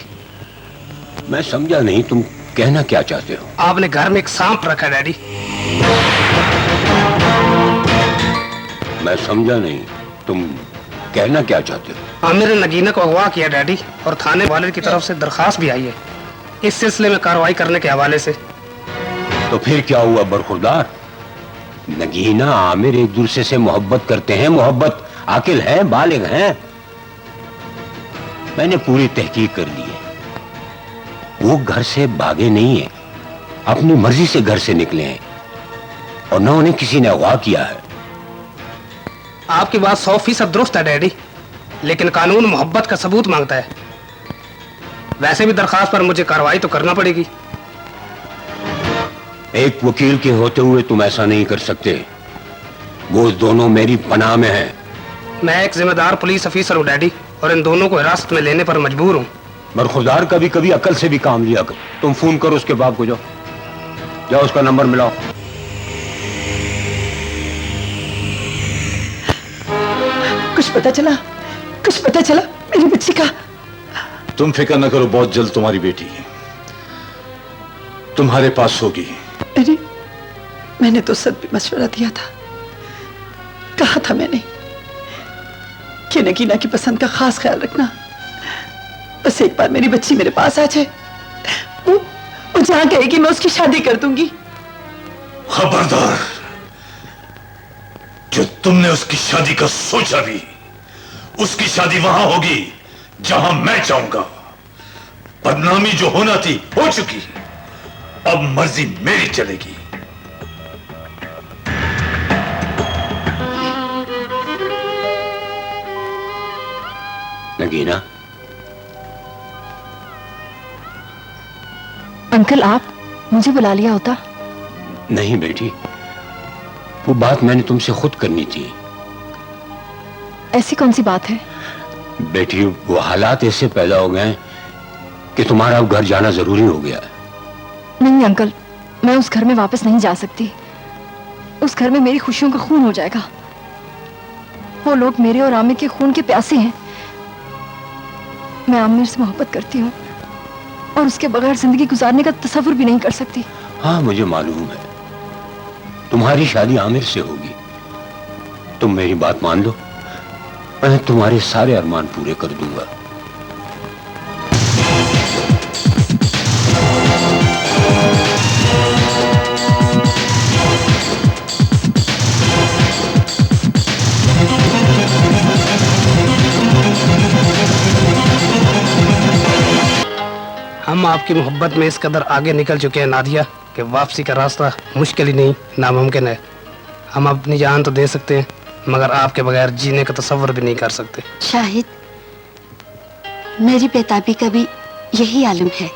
मैं समझा नहीं, तुम कहना क्या चाहते हो? आपने घर में एक सांप रखा डैडी। मैं समझा नहीं, तुम कहना क्या चाहते हो? आमिर ने नगीना को अगवा किया डैडी, और थाने वाले की तरफ से दरखास्त भी आई है इस सिलसिले में कार्रवाई करने के हवाले से। तो फिर क्या हुआ बरखुरदार? नगीना आमिर एक दूसरे से मोहब्बत करते हैं, मोहब्बत आकिल हैं, बालिग हैं। मैंने पूरी तहकीक कर ली है। वो घर से भागे नहीं है, अपनी मर्जी से घर से निकले हैं और न उन्हें किसी ने अगवा किया है। आपकी बात 100% दुरुस्त है डैडी, लेकिन कानून मोहब्बत का सबूत मांगता है। वैसे भी दरखास्त पर मुझे कार्रवाई तो करना पड़ेगी। एक वकील के होते हुए तुम ऐसा नहीं कर सकते। वो दोनों मेरी पनाह में हैं। मैं एक जिम्मेदार पुलिस अफीसर हूँ डैडी, और इन दोनों को हिरासत में लेने पर मजबूर हूँ। बरखुरदार, कभी कभी अकल से भी काम लिया कर। तुम फोन करो उसके बाप को, जाओ उसका नंबर मिलाओ। कुछ पता चला? कुछ पता चला मेरी बच्ची का? तुम फिक्र न करो, बहुत जल्द तुम्हारी बेटी तुम्हारे पास होगी। अरे मैंने तो सब भी मशवरा दिया था। कहा था मैंने कि नगीना की पसंद का खास ख्याल रखना। बस एक बार मेरी बच्ची मेरे पास आ जाए, वो जहां कहेगी मैं उसकी शादी कर दूंगी। खबरदार, जो तुमने उसकी शादी का सोचा भी, उसकी शादी वहां होगी जहां मैं चाहूंगा। बदनामी जो होना थी हो चुकी, अब मर्जी मेरी चलेगी। नगीना, अंकल, आप मुझे बुला लिया होता। नहीं बेटी, वो बात मैंने तुमसे खुद करनी थी। ऐसी कौन सी बात है? बेटी, वो हालात ऐसे पैदा हो गए कि तुम्हारा अब घर जाना जरूरी हो गया। नहीं अंकल, मैं उस घर में वापस नहीं जा सकती। उस घर में मेरी खुशियों का खून हो जाएगा। वो लोग मेरे और आमिर के खून के प्यासे हैं। मैं आमिर से मोहब्बत करती हूँ और उसके बगैर जिंदगी गुजारने का तसव्वुर भी नहीं कर सकती। हाँ, मुझे मालूम है तुम्हारी शादी आमिर से होगी। तुम मेरी बात मान लो, मैं तुम्हारे सारे अरमान पूरे कर दूंगा। हम आपकी मोहब्बत में इस कदर आगे निकल चुके हैं नादिया कि वापसी का रास्ता मुश्किल ही नहीं, नामुमकिन है। हम अपनी जान तो दे सकते हैं, मगर आपके बगैर जीने का तसव्वुर भी नहीं कर सकते। शाहिद, मेरी बेताबी का भी यही आलम है।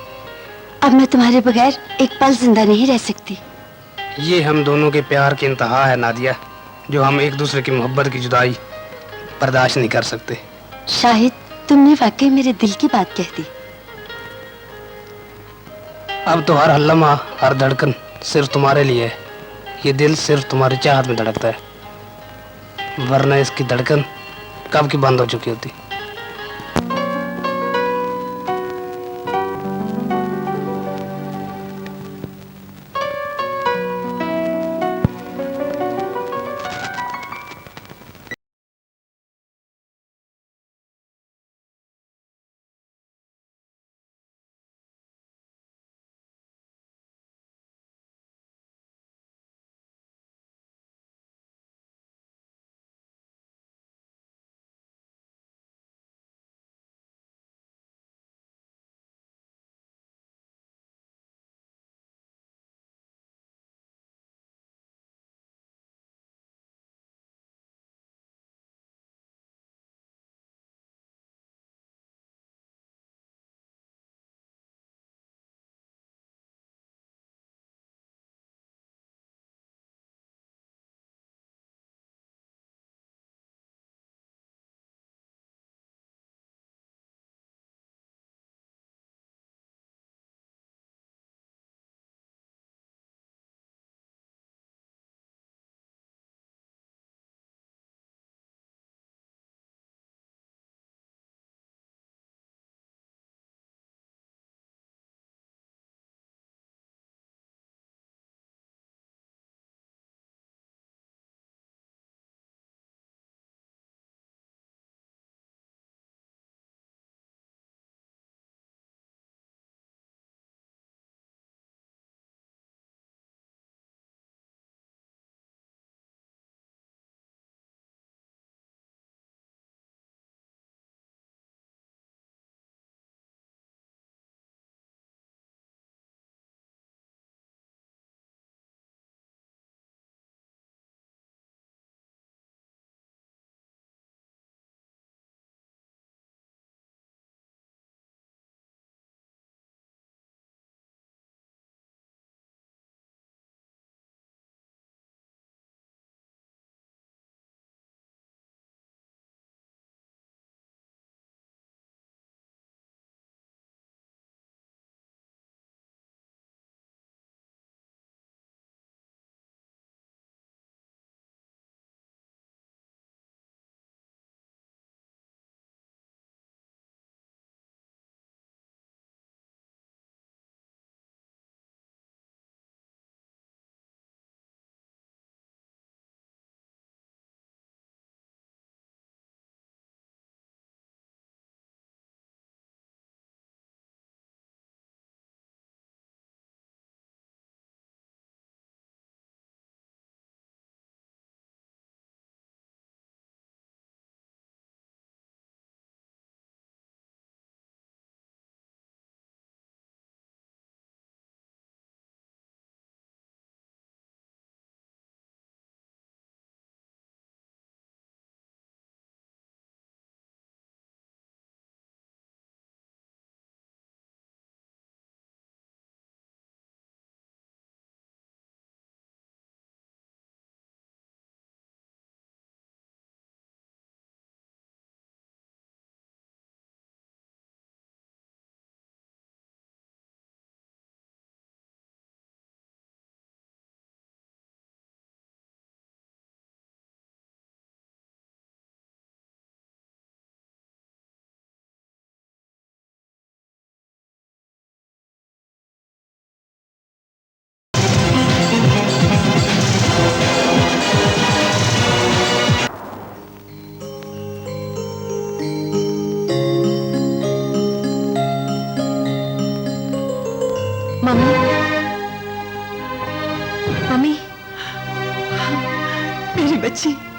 अब मैं तुम्हारे बगैर एक पल जिंदा नहीं रह सकती। ये हम दोनों के प्यार की इंतहा है नादिया, जो हम एक दूसरे की मोहब्बत की जुदाई बर्दाश्त नहीं कर सकते। शाहिद, तुमने वाकई मेरे दिल की बात कह दी। अब तो हर लम्हा, हर धड़कन सिर्फ तुम्हारे लिए है। ये दिल सिर्फ तुम्हारी चाहत में धड़कता है, वरना इसकी धड़कन कब की बंद हो चुकी होती।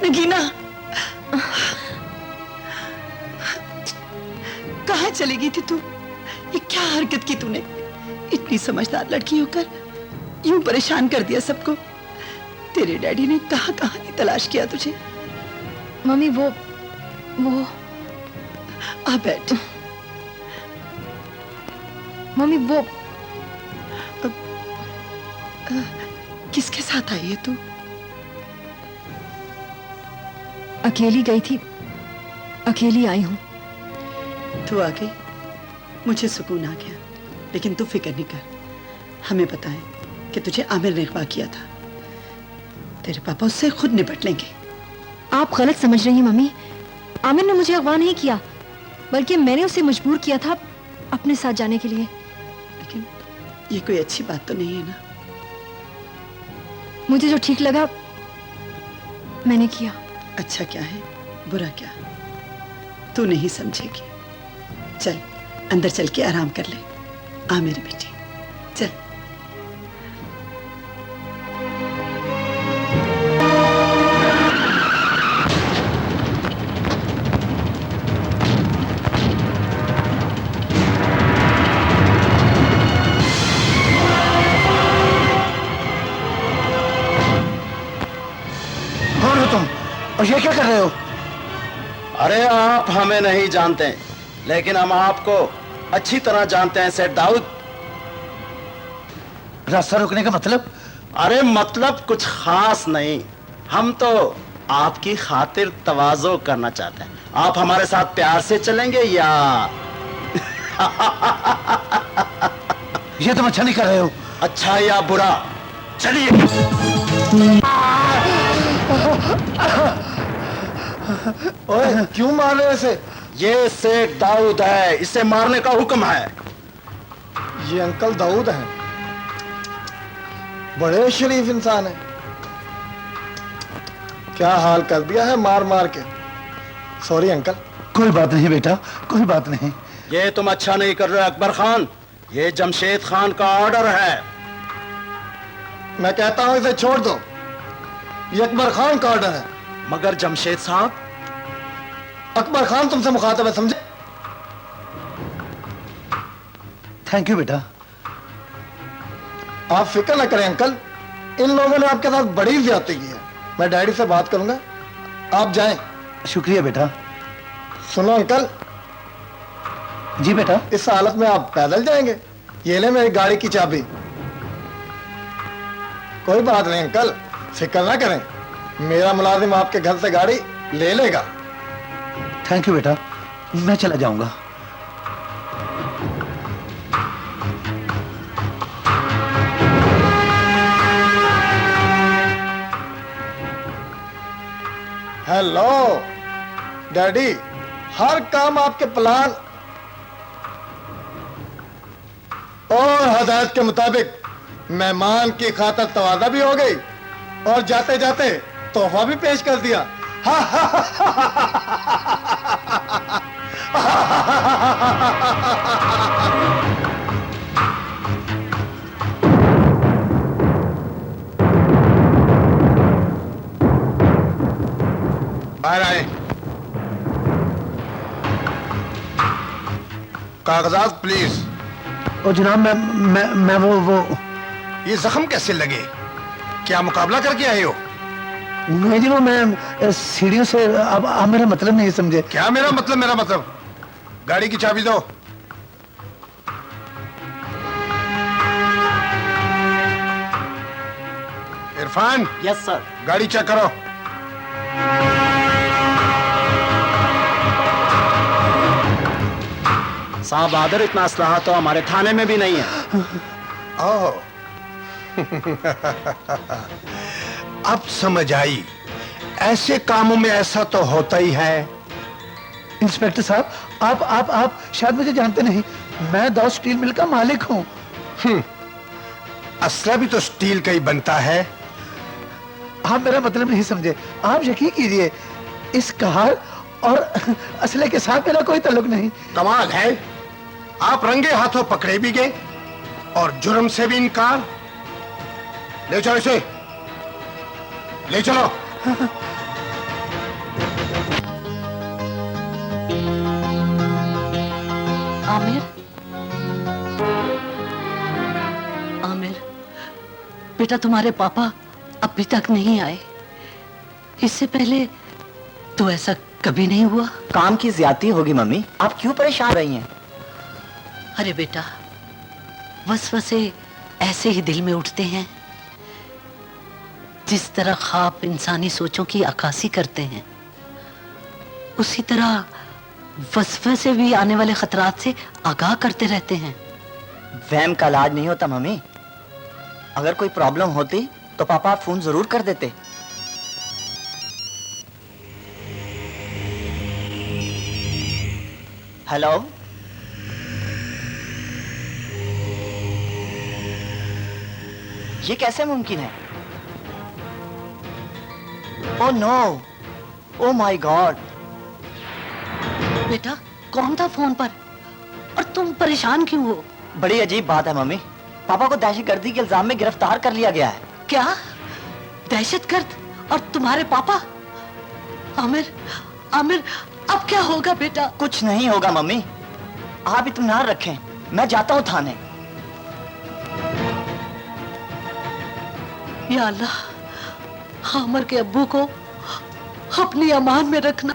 नगीना, कहाँ चली गई थी तू? ये क्या हरकत की तूने? इतनी समझदार लड़की होकर यूं परेशान कर दिया सबको। तेरे डैडी ने कहाँ कहाँ नहीं तलाश किया तुझे। मम्मी वो आ बैठ। मम्मी वो किसके साथ आई है तू? अकेली गई थी, अकेली आई हूं। तू आ गई, मुझे सुकून आ गया। लेकिन तू फिक्र नहीं कर, हमें पता है कि तुझे आमिर ने अगवा किया था। तेरे पापा उससे खुद निपट लेंगे। आप गलत समझ रही हैं मम्मी। आमिर ने मुझे अगवा नहीं किया, बल्कि मैंने उसे मजबूर किया था अपने साथ जाने के लिए। लेकिन ये कोई अच्छी बात तो नहीं है ना? मुझे जो ठीक लगा मैंने किया। अच्छा क्या है, बुरा क्या? तू नहीं समझेगी। चल अंदर चल के आराम कर ले। आ मेरी बेटी, चल। कौन हो तुम और ये क्या कर रहे हो? अरे आप हमें नहीं जानते, लेकिन हम आपको अच्छी तरह जानते हैं सेठ दाऊद। रास्ता रोकने का मतलब? अरे मतलब कुछ खास नहीं, हम तो आपकी खातिर तवाज़ो करना चाहते हैं। आप हमारे साथ प्यार से चलेंगे या ये तुम अच्छा नहीं कर रहे हो। अच्छा या बुरा? चलिए। ओए क्यों मार रहे हो इसे? ये सेठ दाऊद है, इसे मारने का हुक्म है। ये अंकल दाऊद हैं, बड़े शरीफ इंसान हैं। क्या हाल कर दिया है मार मार के। Sorry uncle. कोई बात नहीं बेटा, कोई बात नहीं। ये तुम अच्छा नहीं कर रहे अकबर खान, ये जमशेद खान का ऑर्डर है। मैं कहता हूं इसे छोड़ दो, ये अकबर खान का ऑर्डर है। मगर जमशेद साहब, अकबर खान तुमसे मुखातब है, समझे? थैंक यू बेटा। आप फिक्र न करें अंकल, इन लोगों ने आपके साथ बड़ी ज्यादती की है। मैं डैडी से बात करूंगा, आप जाएं। शुक्रिया बेटा। सुनो अंकल। जी बेटा। इस हालत में आप पैदल जाएंगे? ये ले मेरी गाड़ी की चाबी। कोई बात नहीं अंकल, फिक्र ना करें, मेरा मुलाजिम आपके घर से गाड़ी ले लेगा। थैंक यू बेटा, मैं चला जाऊंगा। हेलो डैडी, हर काम आपके प्लान और हदायत के मुताबिक मेहमान की खातिर तवाज़ा भी हो गई और जाते जाते तोहफा भी पेश कर दिया। बाहर आए। कागजात प्लीज। ओ जनाब, मैं वो ये जख्म कैसे लगे? क्या मुकाबला करके आए हो? नहीं जी, वो मैं सीढ़ियों से। अब आप मेरा मतलब नहीं समझे। क्या मेरा मतलब? गाड़ी की चाबी दो। इरफान। Yes sir. गाड़ी चेक करो। साहब आदर, इतना असलाह तो हमारे थाने में भी नहीं है। ओह। अब समझ आई, ऐसे कामों में ऐसा तो होता ही है। इंस्पेक्टर साहब, आप शायद मुझे जानते नहीं, मैं दाऊद स्टील मिल का मालिक हूँ। असला भी तो स्टील का ही बनता है। आप मेरा मतलब नहीं समझे। आप यकीन कीजिए, इस कार और असले के साथ मेरा कोई ताल्लुक नहीं। कमाल है, आप रंगे हाथों पकड़े भी गए और जुर्म से भी इनकार। ले चलो इसे, ले चलो। आमिर, आमिर, बेटा तुम्हारे पापा अभी तक नहीं आए। इससे पहले तो ऐसा कभी नहीं हुआ। काम की ज्यादती होगी मम्मी, आप क्यों परेशान रही हैं? अरे बेटा, वसवसे ऐसे ही दिल में उठते हैं जिस तरह ख्वाब इंसानी सोचों की अक्कासी करते हैं, उसी तरह वसवसे भी आने वाले खतरात से आगाह करते रहते हैं। वहम का इलाज नहीं होता मम्मी। अगर कोई प्रॉब्लम होती तो पापा आप फोन जरूर कर देते। हेलो, ये कैसे मुमकिन है? Oh no, oh my god. बेटा कौन था फोन पर और तुम परेशान क्यों हो? बड़ी अजीब बात है मम्मी, पापा को दहशतगर्दी के इल्जाम में गिरफ्तार कर लिया गया है। क्या? दहशतगर्द और तुम्हारे पापा? आमिर, आमिर, अब क्या होगा बेटा? कुछ नहीं होगा मम्मी, आप इत्मीनान रखें, मैं जाता हूँ थाने। या अल्लाह, आमिर के अब्बू को अपनी अमान में रखना।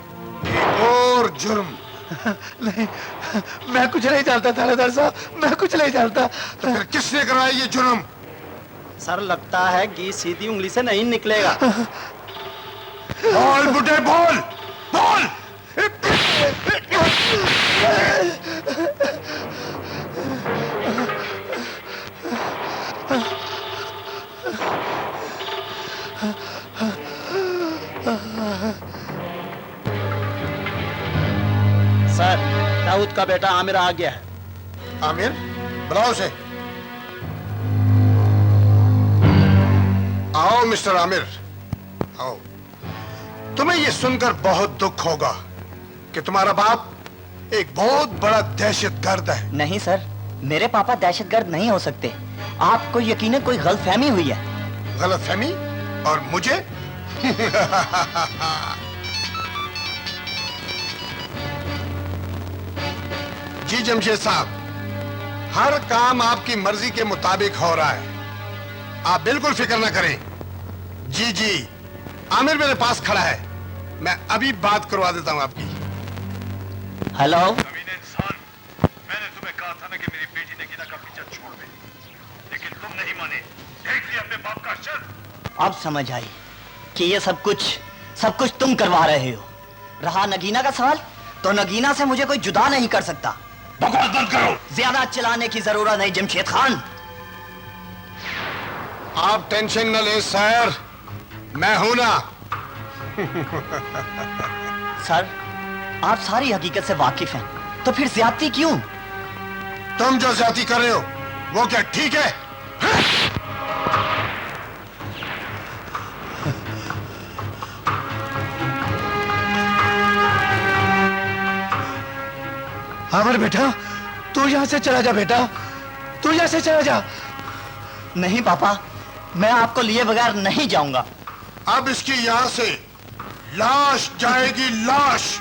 और जुर्म नहीं, मैं कुछ नहीं जानता थानेदार साहब, मैं कुछ नहीं जानता। तो फिर किसने कराया ये जुर्म? सर लगता है घी सीधी उंगली से नहीं निकलेगा। बोल बुढ़े, बोल बोल। सर, दाऊद का बेटा आमिर आ गया है। आमिर, बुलाओ उसे। आओ मिस्टर आमिर, आओ। तुम्हें यह सुनकर बहुत दुख होगा कि तुम्हारा बाप एक बहुत बड़ा दहशतगर्द है। नहीं सर, मेरे पापा दहशतगर्द नहीं हो सकते। आपको यकीनन कोई गलतफहमी हुई है। गलतफहमी? और मुझे? जी जमशेद साहब, हर काम आपकी मर्जी के मुताबिक हो रहा है, आप बिल्कुल फिक्र ना करें। जी जी, आमिर मेरे पास खड़ा है, मैं अभी बात करवा देता हूं आपकी। हेलो। नवीन इंसान, मैंने तुम्हें कहा था ना कि मेरी बेटी नगीना का पीछा छोड़ दे, लेकिन तुम नहीं माने। देख लिया अपने बाप का अक्षर। अब समझ आई कि ये सब कुछ तुम करवा रहे हो। रहा नगीना का सवाल, तो नगीना से मुझे कोई जुदा नहीं कर सकता। बकवास बंद करो। ज्यादा चिल्लाने की जरूरत नहीं जमशेद खान। आप टेंशन न ले सर, मैं हूं ना। सर, आप सारी हकीकत से वाकिफ हैं, तो फिर ज्यादती क्यों? तुम जो ज्यादती कर रहे हो वो क्या ठीक है? आमिर बेटा, तू यहां से चला जा बेटा, तू यहां से चला जा। नहीं पापा, मैं आपको लिए बगैर नहीं जाऊंगा। अब इसकी यहां से लाश जाएगी, लाश।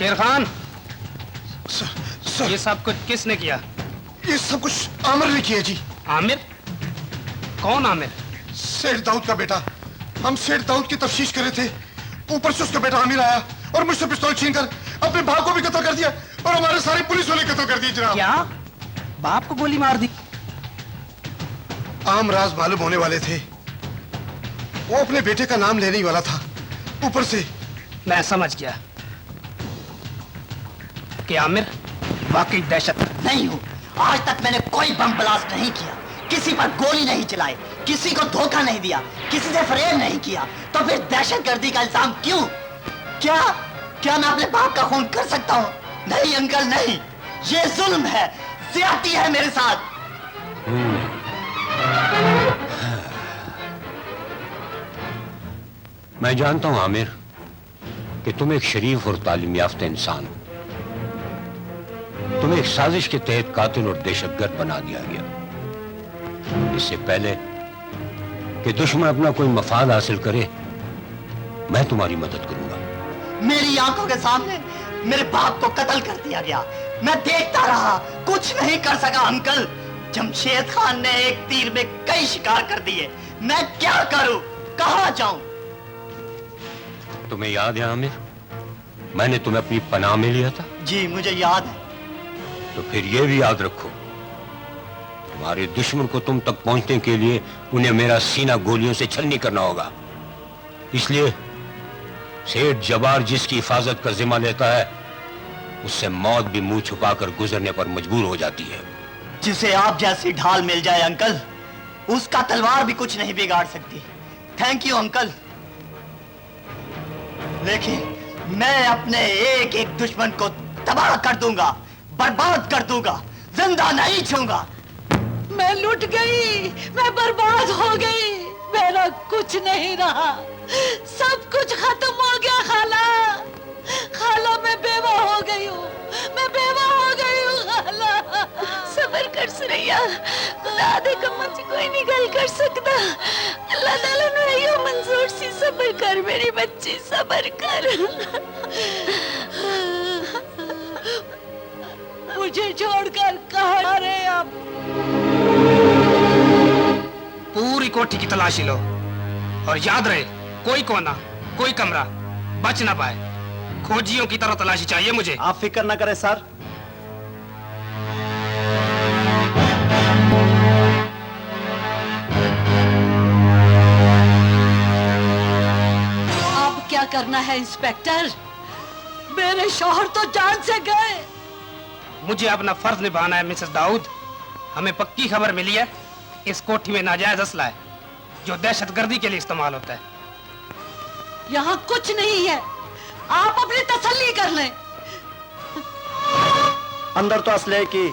शेर खान, सर, ये सब कुछ किसने किया? ये सब कुछ आमिर ने किया जी। आमिर? कौन आमिर? सेठ दाऊद का बेटा। हम सेठ दाऊद की तफ्तीश कर रहे थे, ऊपर से उसका बेटा आमिर आया और मुझसे पिस्तौल छीनकर अपने भाई को भी कत्ल कर दिया और हमारे सारे पुलिस वाले कत्ल कर दिए जनाब। क्या? बाप को गोली मार दी? आम राज मालूम होने वाले थे, वो अपने बेटे का नाम लेने ही वाला था, ऊपर से। मैं समझ गया कि आमिर वाकई दहशत नहीं हूँ। आज तक मैंने कोई बम ब्लास्ट नहीं किया, किसी पर गोली नहीं चलाई, किसी को धोखा नहीं दिया, किसी से फरेब नहीं किया, तो फिर दहशतगर्दी का इल्जाम क्यों? क्या क्या मैं अपने बाप का खून कर सकता हूँ? नहीं अंकल नहीं, ये जुल्म है, ज्यादती है मेरे साथ। मैं जानता हूं आमिर कि तुम एक शरीफ और तालीम याफ्ता इंसान हो। तुम्हें एक साजिश के तहत कातिल और दहशतगर्द बना दिया गया। इससे पहले कि दुश्मन अपना कोई मफाद हासिल करे, मैं तुम्हारी मदद करूंगा। मेरी आंखों के सामने मेरे बाप को कत्ल कर दिया गया, मैं देखता रहा, कुछ नहीं कर सका अंकल। जमशेद खान ने एक तीर में कई शिकार कर दिए, मैं क्या करूं, कहां जाऊं? तुम्हें याद है आमिर, मैंने तुम्हें अपनी पनाह में लिया था? जी मुझे याद है। तो फिर यह भी याद रखो, तुम्हारे दुश्मन को तुम तक पहुंचने के लिए उन्हें मेरा सीना गोलियों से छलनी करना होगा। इसलिए सेठ जबार जिसकी हिफाजत का जिम्मा लेता है, उससे मौत भी मुंह छुपाकर गुजरने पर मजबूर हो जाती है। जिसे आप जैसी ढाल मिल जाए अंकल, उसका तलवार भी कुछ नहीं बिगाड़ सकती। Thank you uncle. लेकिन मैं अपने एक एक दुश्मन को तबाह कर दूंगा, बर्बाद कर दूंगा, जिंदा नहीं छूंगा। मैं लुट गई, मैं बर्बाद हो गई, मेरा कुछ नहीं रहा, सब कुछ खत्म हो गया। खाला, खाला मैं बेवा हो गई हूँ, मैं बेवा हो गई हूँ खाला। सबर कर सुरैया, खुदा दे कमर से कोई निकल कर सकता। अल्लाह ताला ने यो मंजूर सी, सबर कर मेरी बच्ची, सबर कर। मुझे छोड़कर कहाँ जा रहे हैं आप? पूरी कोठी की तलाशी लो और याद रहे, कोई कोना, कोई कमरा बच ना पाए। खोजियों की तरह तलाशी चाहिए मुझे। आप फिक्र ना करें सर। अब क्या करना है इंस्पेक्टर? मेरे शौहर तो जान से गए। मुझे अपना फर्ज निभाना है मिसेस दाऊद। हमें पक्की खबर मिली है, इस कोठी में नाजायज असला है जो दहशतगर्दी के लिए इस्तेमाल होता है। यहाँ कुछ नहीं है, आप अपनी तसल्ली कर लें। अंदर तो असले की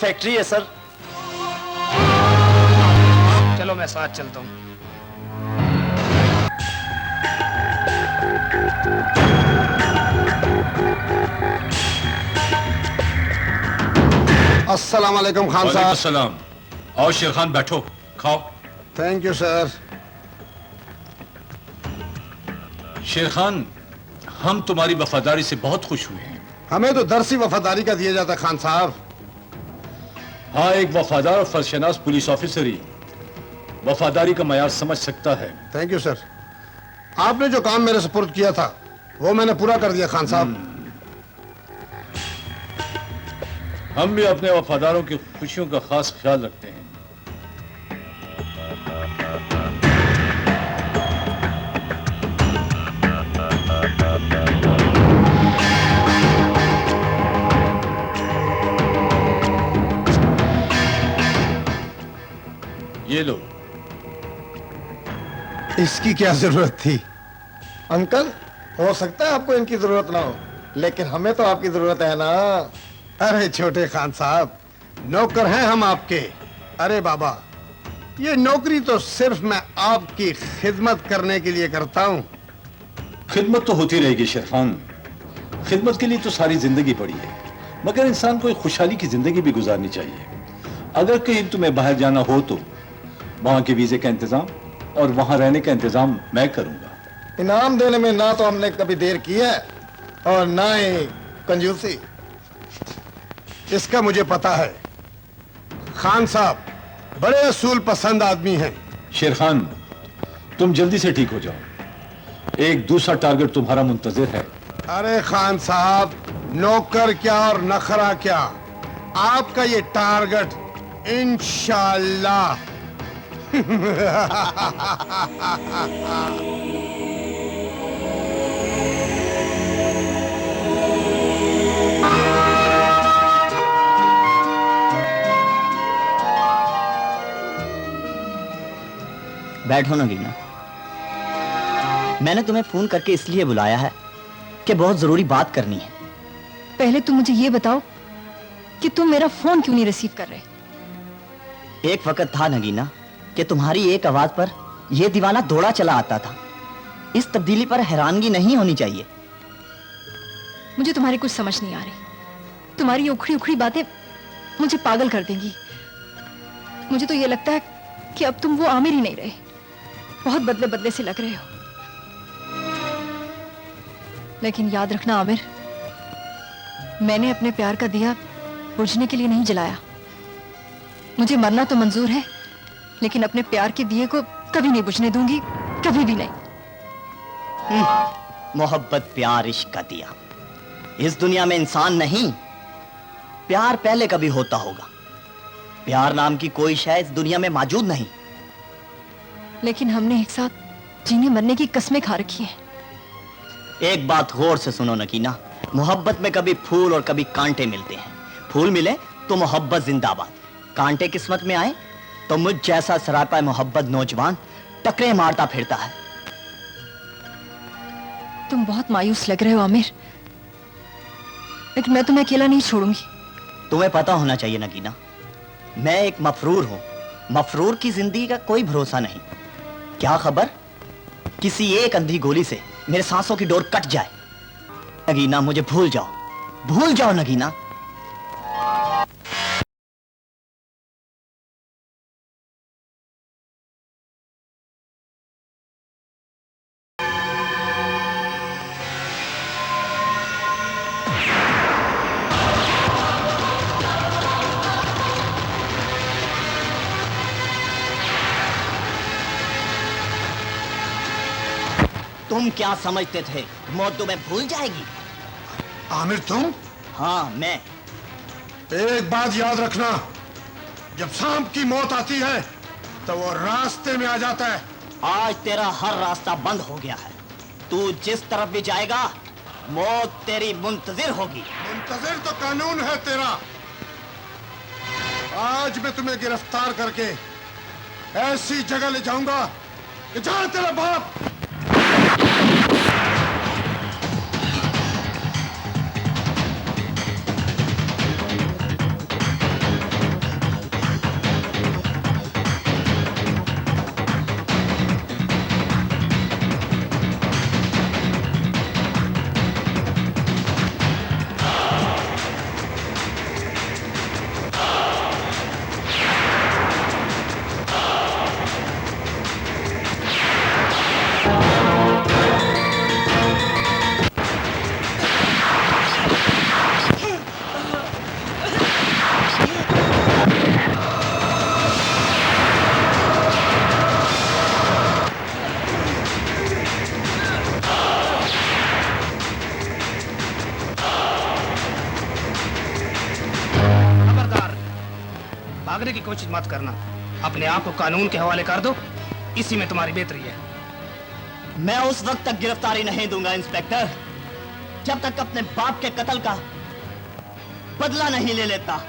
फैक्ट्री है सर। चलो मैं साथ चलता हूँ। अस्सलाम वालेकुम खान साहब। अस्सलाम। आओ शेर खान बैठो, खाओ। Thank you sir. शेर खान, हम तुम्हारी वफादारी से बहुत खुश हुए हैं। हमें तो दरसी वफादारी का दिया जाता खान साहब। हाँ, एक वफादार और फर्शनास पुलिस ऑफिसर ही वफादारी का मयार समझ सकता है। Thank you sir. आपने जो काम मेरे सुपुर्द किया था वो मैंने पूरा कर दिया खान साहब। हम भी अपने वफादारों की खुशियों का खास ख्याल रखते हैं। ये लो। इसकी क्या जरूरत थी अंकल? हो सकता है आपको इनकी जरूरत ना हो, लेकिन हमें तो आपकी जरूरत है ना। अरे छोटे खान साहब, नौकर हैं हम आपके। अरे बाबा, ये नौकरी तो सिर्फ मैं आपकी खिदमत करने के लिए करता हूँ। खिदमत तो होती रहेगी शेर खान, खिदमत के लिए तो सारी जिंदगी पड़ी है, मगर इंसान को एक खुशहाली की जिंदगी भी गुजारनी चाहिए। अगर कहीं तुम्हें बाहर जाना हो तो वहां के वीजे का इंतजाम और वहां रहने का इंतजाम मैं करूंगा। इनाम देने में ना तो हमने कभी देर की है और ना ही कंजूसी। इसका मुझे पता है। खान साहब बड़े असूल पसंद आदमी हैं। शेर खान, तुम जल्दी से ठीक हो जाओ, एक दूसरा टारगेट तुम्हारा मुंतजिर है। अरे खान साहब, नौकर क्या और नखरा क्या, आपका ये टारगेट इंशाअल्लाह। बैठो नगीना। मैंने तुम्हें फोन करके इसलिए बुलाया है कि बहुत जरूरी बात करनी है। पहले तुम मुझे ये बताओ कि तुम मेरा फोन क्यों नहीं रिसीव कर रहे। एक वक्त था नगीना कि तुम्हारी एक आवाज पर यह दीवाना दौड़ा चला आता था। इस तब्दीली पर हैरानगी नहीं होनी चाहिए। मुझे तुम्हारी कुछ समझ नहीं आ रही। तुम्हारी ये उखड़ी उखड़ी बातें मुझे पागल कर देंगी। मुझे तो ये लगता है कि अब तुम वो आमिर ही नहीं रहे, बहुत बदले बदले से लग रहे हो। लेकिन याद रखना आमिर, मैंने अपने प्यार का दिया बुझने के लिए नहीं जलाया। मुझे मरना तो मंजूर है, लेकिन अपने प्यार के दिए को कभी नहीं बुझने दूंगी, कभी भी नहीं। मोहब्बत, प्यार, इश्क का दिया इस दुनिया में इंसान नहीं, प्यार पहले कभी होता होगा। प्यार नाम की कोई शय इस दुनिया में मौजूद नहीं। लेकिन हमने एक साथ जीने मरने की कस्में खा रखी हैं। एक बात गौर से सुनो नगीना, मोहब्बत में कभी फूल और कभी कांटे मिलते हैं। फूल मिले तो मोहब्बत जिंदाबाद, कांटे किस्मत में आए तो मुझ जैसा सरापा मोहब्बत नौजवान टकरे मारता फिरता है। तुम बहुत मायूस लग रहे हो आमिर, लेकिन मैं तुम्हें अकेला नहीं छोड़ूंगी। तुम्हें पता होना चाहिए नगीना, मैं एक मफरूर हूं। मफरूर की जिंदगी का कोई भरोसा नहीं। क्या खबर किसी एक अंधी गोली से मेरे सांसों की डोर कट जाए। नगीना मुझे भूल जाओ नगीना। तुम क्या समझते थे मौत तुम्हें भूल जाएगी? आमिर तुम? हाँ मैं। एक बात याद रखना, जब सांप की मौत आती है तो वो रास्ते में आ जाता है। आज तेरा हर रास्ता बंद हो गया है। तू जिस तरफ भी जाएगा मौत तेरी मुंतजिर होगी। मुंतजिर तो कानून है तेरा। आज मैं तुम्हें गिरफ्तार करके ऐसी जगह ले जाऊंगा कि जहां तेरा बाप। भागने की कोशिश मत करना, अपने आप को कानून के हवाले कर दो, इसी में तुम्हारी बेहतरी है। मैं उस वक्त तक गिरफ्तारी नहीं दूंगा इंस्पेक्टर, जब तक अपने बाप के कत्ल का बदला नहीं ले लेता।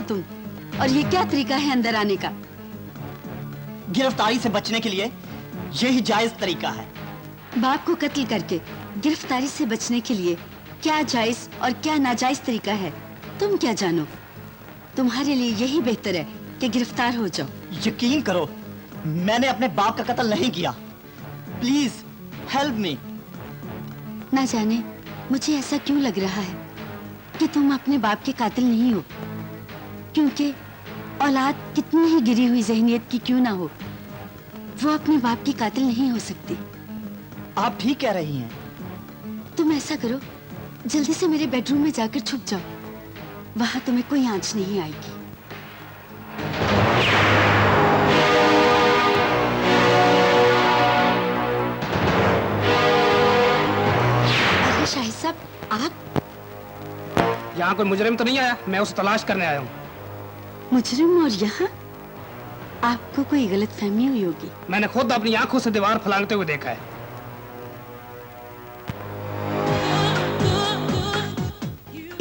तुम और ये क्या तरीका है अंदर आने का? गिरफ्तारी से बचने के लिए यही जायज तरीका है। बाप को कत्ल करके गिरफ्तारी से बचने के लिए क्या जायज और क्या नाजायज तरीका है तुम क्या जानो? तुम्हारे लिए यही बेहतर है कि गिरफ्तार हो जाओ। यकीन करो, मैंने अपने बाप का कत्ल नहीं किया। Please help me. ना जाने मुझे ऐसा क्यों लग रहा है कि तुम अपने बाप के कातिल नहीं हो, क्योंकि औलाद कितनी ही गिरी हुई जहनियत की क्यों ना हो, वो अपने बाप की कातिल नहीं हो सकती। आप ठीक कह रही हैं। तुम ऐसा करो, जल्दी से मेरे बेडरूम में जाकर छुप जाओ, वहां तुम्हें कोई आंच नहीं आएगी। अरे शाहिद साहब, आप? यहाँ कोई मुजरिम तो नहीं आया? मैं उसे तलाश करने आया हूँ। मुजरिम? और यहाँ आपको कोई गलतफहमी हुई होगी। मैंने खुद अपनी आंखों से दीवार फलांगते हुए देखा है।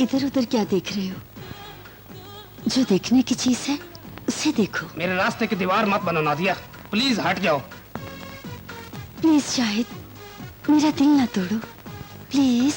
इधर उधर क्या देख रहे हो? जो देखने की चीज है उसे देखो। मेरे रास्ते की दीवार मत बनो नादिया, प्लीज हट जाओ। प्लीज शाहिद, मेरा दिल ना तोड़ो, प्लीज।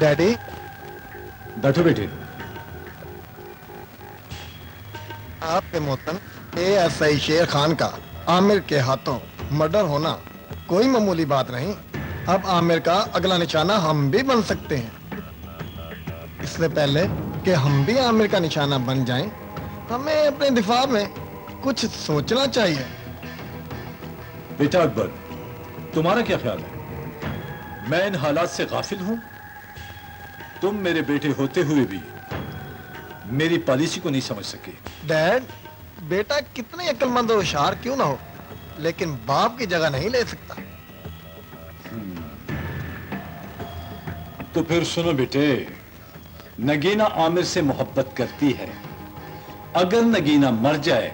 डैडी, बैठो बेटे। आपके मोहतरम एएसआई शेर खान का आमिर के हाथों मर्डर होना कोई मामूली बात नहीं। अब आमिर का अगला निशाना हम भी बन सकते हैं। इससे पहले कि हम भी आमिर का निशाना बन जाएं, हमें अपने दिफा में कुछ सोचना चाहिए। बेटा अकबर, तुम्हारा क्या ख्याल है? मैं इन हालात से गाफिल हूं? तुम मेरे बेटे होते हुए भी मेरी पॉलिसी को नहीं समझ सके। डैड, बेटा कितने अक्लमंद और होशियार क्यों ना हो, लेकिन बाप की जगह नहीं ले सकता। तो फिर सुनो बेटे, नगीना आमिर से मोहब्बत करती है। अगर नगीना मर जाए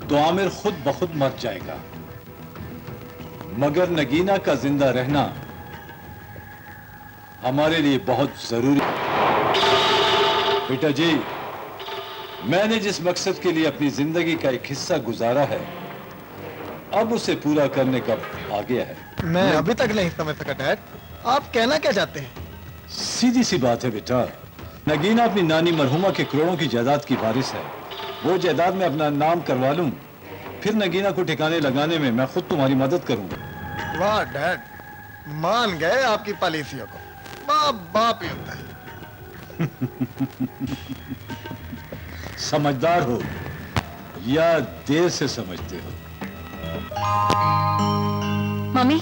तो आमिर खुद ब खुद मर जाएगा, मगर नगीना का जिंदा रहना हमारे लिए बहुत जरूरी। बेटा जी, मैंने जिस मकसद के लिए अपनी जिंदगी का एक हिस्सा गुजारा है, अब उसे पूरा करने का आ गया है। मैं अभी तक नहीं समझ सका डैड, आप कहना क्या चाहते हैं? सीधी सी बात है बेटा, नगीना अपनी नानी मरहुमा के करोड़ों की जायदाद की वारिस है। वो जायदाद में अपना नाम करवा लूं, फिर नगीना को ठिकाने लगाने में मैं खुद तुम्हारी मदद करूंगा। वाह डैड, मान गए आपकी पॉलिसियों को। बाप बाप ही होता है। समझदार हो या देर से समझते हो। मम्मी,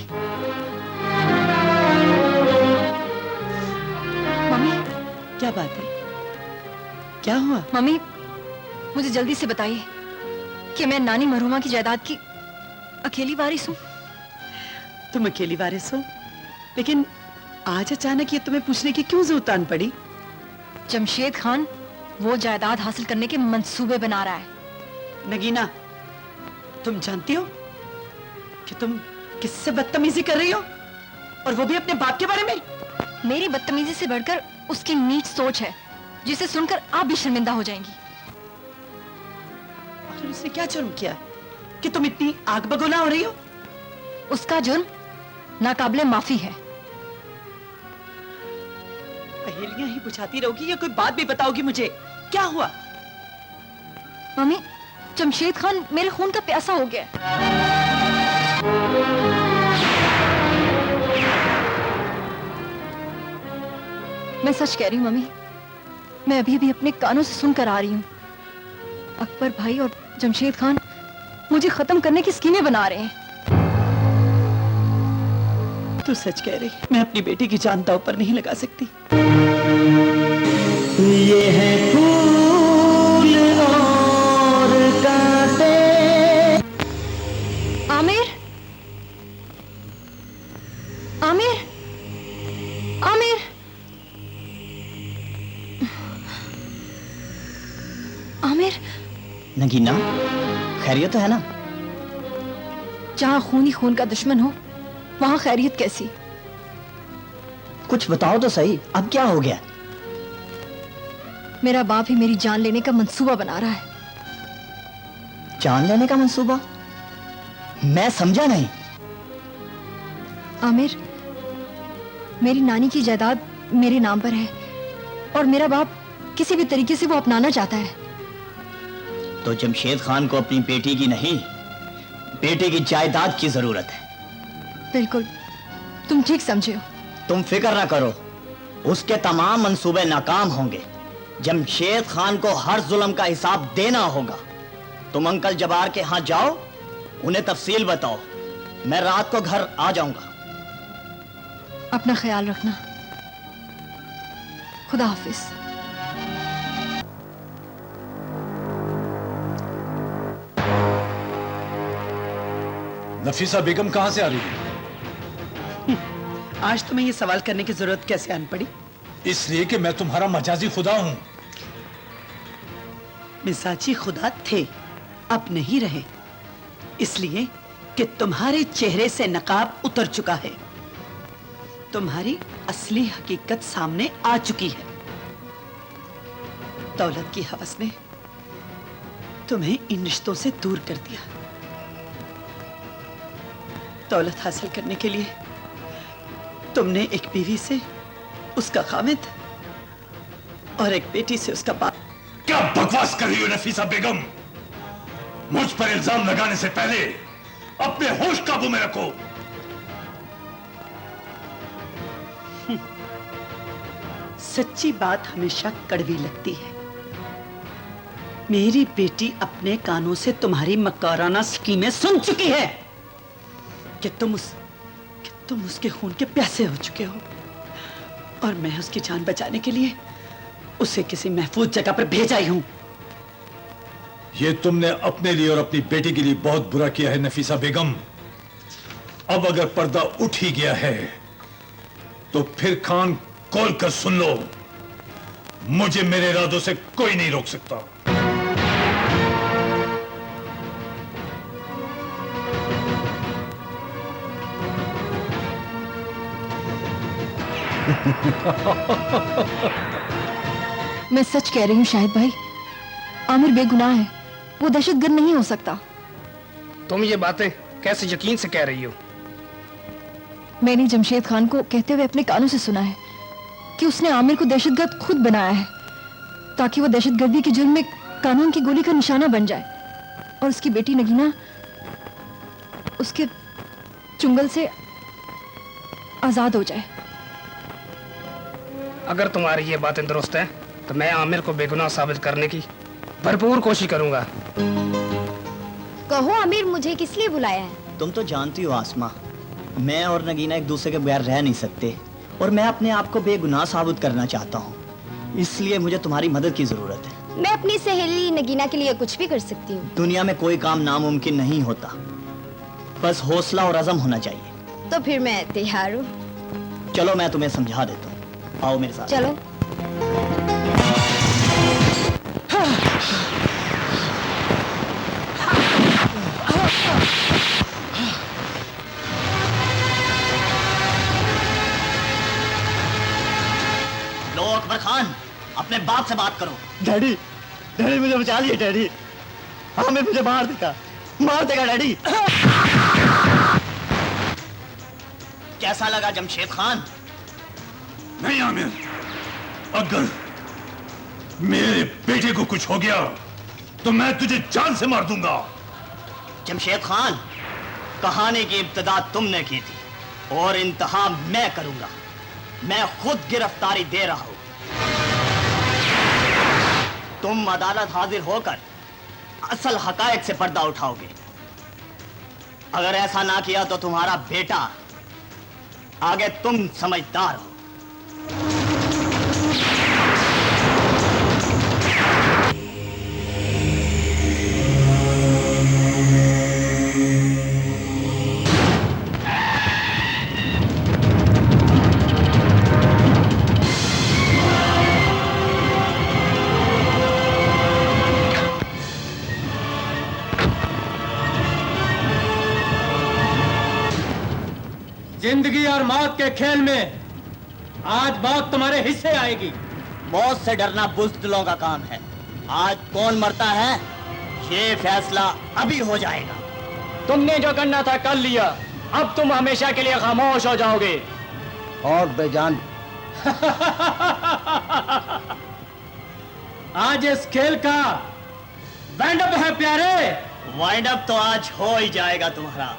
मम्मी, क्या बात है? क्या हुआ? मम्मी, मुझे जल्दी से बताइए कि मैं नानी मरहुमा की जायदाद की अकेली वारिस हूँ। तुम अकेली वारिस हो, लेकिन आज अचानक ये तुम्हें पूछने की क्यों जरूरत आन पड़ी? जमशेद खान वो जायदाद हासिल करने के मंसूबे बना रहा है। नगीना, तुम जानती हो कि तुम किससे बदतमीजी कर रही हो, और वो भी अपने बाप के बारे में? मेरी बदतमीजी से बढ़कर उसकी नीच सोच है, जिसे सुनकर आप भी शर्मिंदा हो जाएंगी। और उसने क्या जुर्म किया कि तुम इतनी आग बगोला हो रही हो? उसका जुर्म नाकाबिले माफी है। पहेलियां ही बुझाती रहोगी या कोई बात भी बताओगी मुझे? क्या हुआ? मम्मी, जमशेद खान मेरे खून का प्यासा हो गया। मैं सच कह रही हूँ मम्मी, मैं अभी भी अपने कानों से सुनकर आ रही हूँ। अकबर भाई और जमशेद खान मुझे खत्म करने की स्कीमें बना रहे हैं। तू सच कह रही, मैं अपनी बेटी की जान दांव पर नहीं लगा सकती। ये है फूल और कांटे। आमिर, आमिर, आमिर, आमिर। नगीना, खैरियत तो है ना? जहाँ खून ही खून का दुश्मन हो, वहाँ खैरियत कैसी? कुछ बताओ तो सही, अब क्या हो गया? मेरा बाप ही मेरी जान लेने का मंसूबा बना रहा है। जान लेने का मंसूबा? मैं समझा नहीं। आमिर, मेरी नानी की जायदाद मेरे नाम पर है और मेरा बाप किसी भी तरीके से वो अपनाना चाहता है। तो जमशेद खान को अपनी बेटी की नहीं, बेटे की जायदाद की जरूरत है। बिल्कुल, तुम ठीक समझे हो। तुम फिक्र ना करो, उसके तमाम मंसूबे नाकाम होंगे। जमशेद खान को हर जुल्म का हिसाब देना होगा। तुम अंकल जबार के यहाँ जाओ, उन्हें तफसील बताओ। मैं रात को घर आ जाऊंगा। अपना ख्याल रखना। खुदा हाफिज। नफीसा बेगम कहां से आ रही है? आज तुम्हें ये सवाल करने की जरूरत कैसे आन पड़ी? इसलिए कि मैं तुम्हारा मजाजी खुदा हूं। मिजाजी खुदा थे, अब नहीं रहे, इसलिए कि तुम्हारे चेहरे से नकाब उतर चुका है। तुम्हारी असली हकीकत सामने आ चुकी है। दौलत की हवस ने तुम्हें इन रिश्तों से दूर कर दिया। दौलत हासिल करने के लिए तुमने एक बीवी से उसका खामिद और एक बेटी से उसका बाप। क्या बकवास कर रही हो नफीसा बेगम? मुझ पर इल्जाम लगाने से पहले अपने होश काबू में रखो। सच्ची बात हमेशा कड़वी लगती है। मेरी बेटी अपने कानों से तुम्हारी मकाराना स्कीमें सुन चुकी है कि तुम उसके खून के प्यासे हो चुके हो, और मैं उसकी जान बचाने के लिए उसे किसी महफूज जगह पर भेजा ही हूं। ये तुमने अपने लिए और अपनी बेटी के लिए बहुत बुरा किया है नफीसा बेगम। अब अगर पर्दा उठ ही गया है तो फिर कान खोल कर सुन लो, मुझे मेरे इरादों से कोई नहीं रोक सकता। मैं सच कह रही हूँ शाहिद भाई, आमिर बेगुनाह है, वो दहशतगर्द नहीं हो सकता। तुम ये बातें कैसे यकीन से कह रही हो? मैंने जमशेद खान को कहते हुए अपने कानों से सुना है कि उसने आमिर को दहशतगर्द खुद बनाया है ताकि वो दहशतगर्दी के जुर्म में कानून की गोली का निशाना बन जाए और उसकी बेटी नगीना उसके चुंगल से आजाद हो जाए। अगर तुम्हारी ये बातें दुरुस्त हैं तो मैं आमिर को बेगुनाह साबित करने की भरपूर कोशिश करूंगा। कहो आमिर, मुझे किस लिए बुलाया है? तुम तो जानती हो आसमा, मैं और नगीना एक दूसरे के बगैर रह नहीं सकते और मैं अपने आप को बेगुनाह साबित करना चाहता हूँ, इसलिए मुझे तुम्हारी मदद की जरूरत है। मैं अपनी सहेली नगीना के लिए कुछ भी कर सकती हूँ। दुनिया में कोई काम नामुमकिन नहीं होता, बस हौसला और अज़म होना चाहिए। तो फिर मैं तैयार हूँ। चलो मैं तुम्हें समझा देता हूँ, आओ मेरे साथ। चलो। लो अकबर खान, अपने बाप से बात करो। डैडी, डैडी मुझे बचा लिए डैडी। आमिर मुझे मार देगा डैडी। कैसा लगा जमशेद खान? नहीं आमिर, अगर मेरे बेटे को कुछ हो गया तो मैं तुझे जान से मार दूंगा। जमशेद खान, कहानी की इब्तिदा तुमने की थी और इंतहा मैं करूंगा। मैं खुद गिरफ्तारी दे रहा हूं। तुम अदालत हाजिर होकर असल हकायक से पर्दा उठाओगे। अगर ऐसा ना किया तो तुम्हारा बेटा, आगे तुम समझदार हो। जिंदगी और मौत के खेल में आज मौत तुम्हारे हिस्से आएगी। मौत से डरना बुज़दिलों का काम है। आज कौन मरता है ये फैसला अभी हो जाएगा। तुमने जो करना था कर लिया, अब तुम हमेशा के लिए खामोश हो जाओगे। और बेजान आज इस खेल का वाइंड अप है प्यारे। वाइंड अप तो आज हो ही जाएगा तुम्हारा।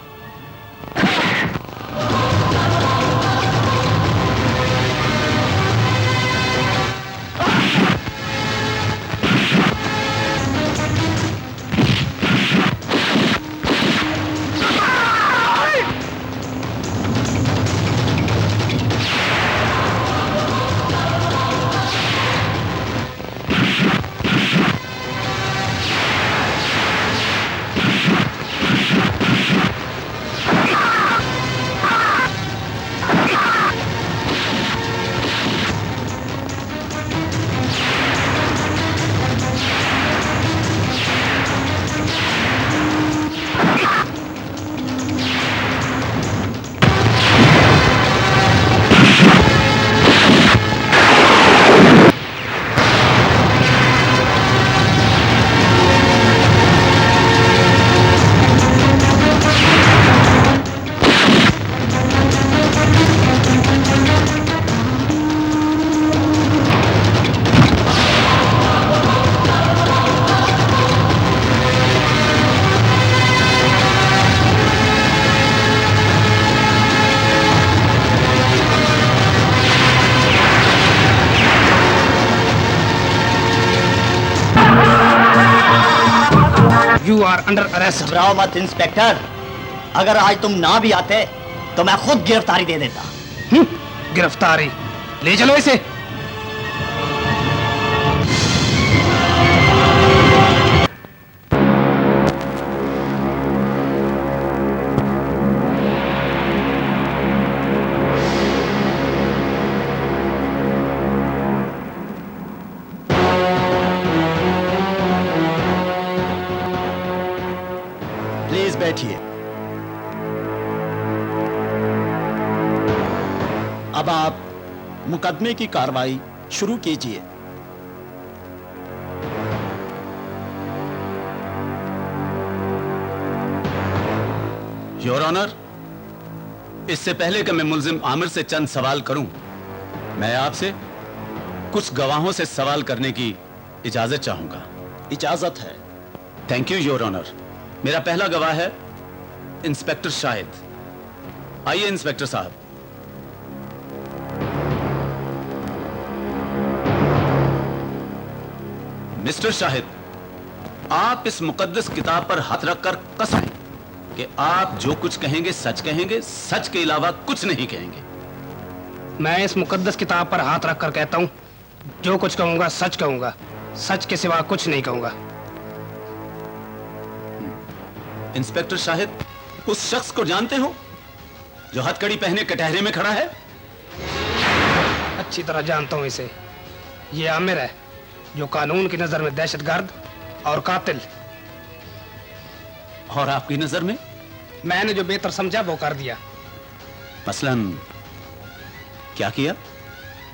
You are under arrest. घबराओ मत इंस्पेक्टर, अगर आज तुम ना भी आते तो मैं खुद गिरफ्तारी दे देता। गिरफ्तारी? ले चलो इसे। अब आप मुकदमे की कार्रवाई शुरू कीजिए। योर ऑनर, इससे पहले कि मैं मुल्जिम आमिर से चंद सवाल करूं, मैं आपसे कुछ गवाहों से सवाल करने की इजाजत चाहूंगा। इजाजत है। Thank you your honour. मेरा पहला गवाह है इंस्पेक्टर शाहिद। आइए इंस्पेक्टर साहब। मिस्टर शाहिद, आप इस मुकद्दस किताब पर हाथ रखकर कसम है कि आप जो कुछ कहेंगे सच कहेंगे, सच के अलावा कुछ नहीं कहेंगे। मैं इस मुकद्दस किताब पर हाथ रखकर कहता हूं, जो कुछ कहूंगा सच कहूंगा, सच के सिवा कुछ नहीं कहूंगा। इंस्पेक्टर शाहिद, उस शख्स को जानते हो जो हथकड़ी पहने कटहरे में खड़ा है? अच्छी तरह जानता हूं इसे। ये आमिर है, जो कानून की नजर में दहशतगर्द और कातिल। और आपकी नजर में? मैंने जो बेहतर समझा वो कर दिया। मसलन क्या किया?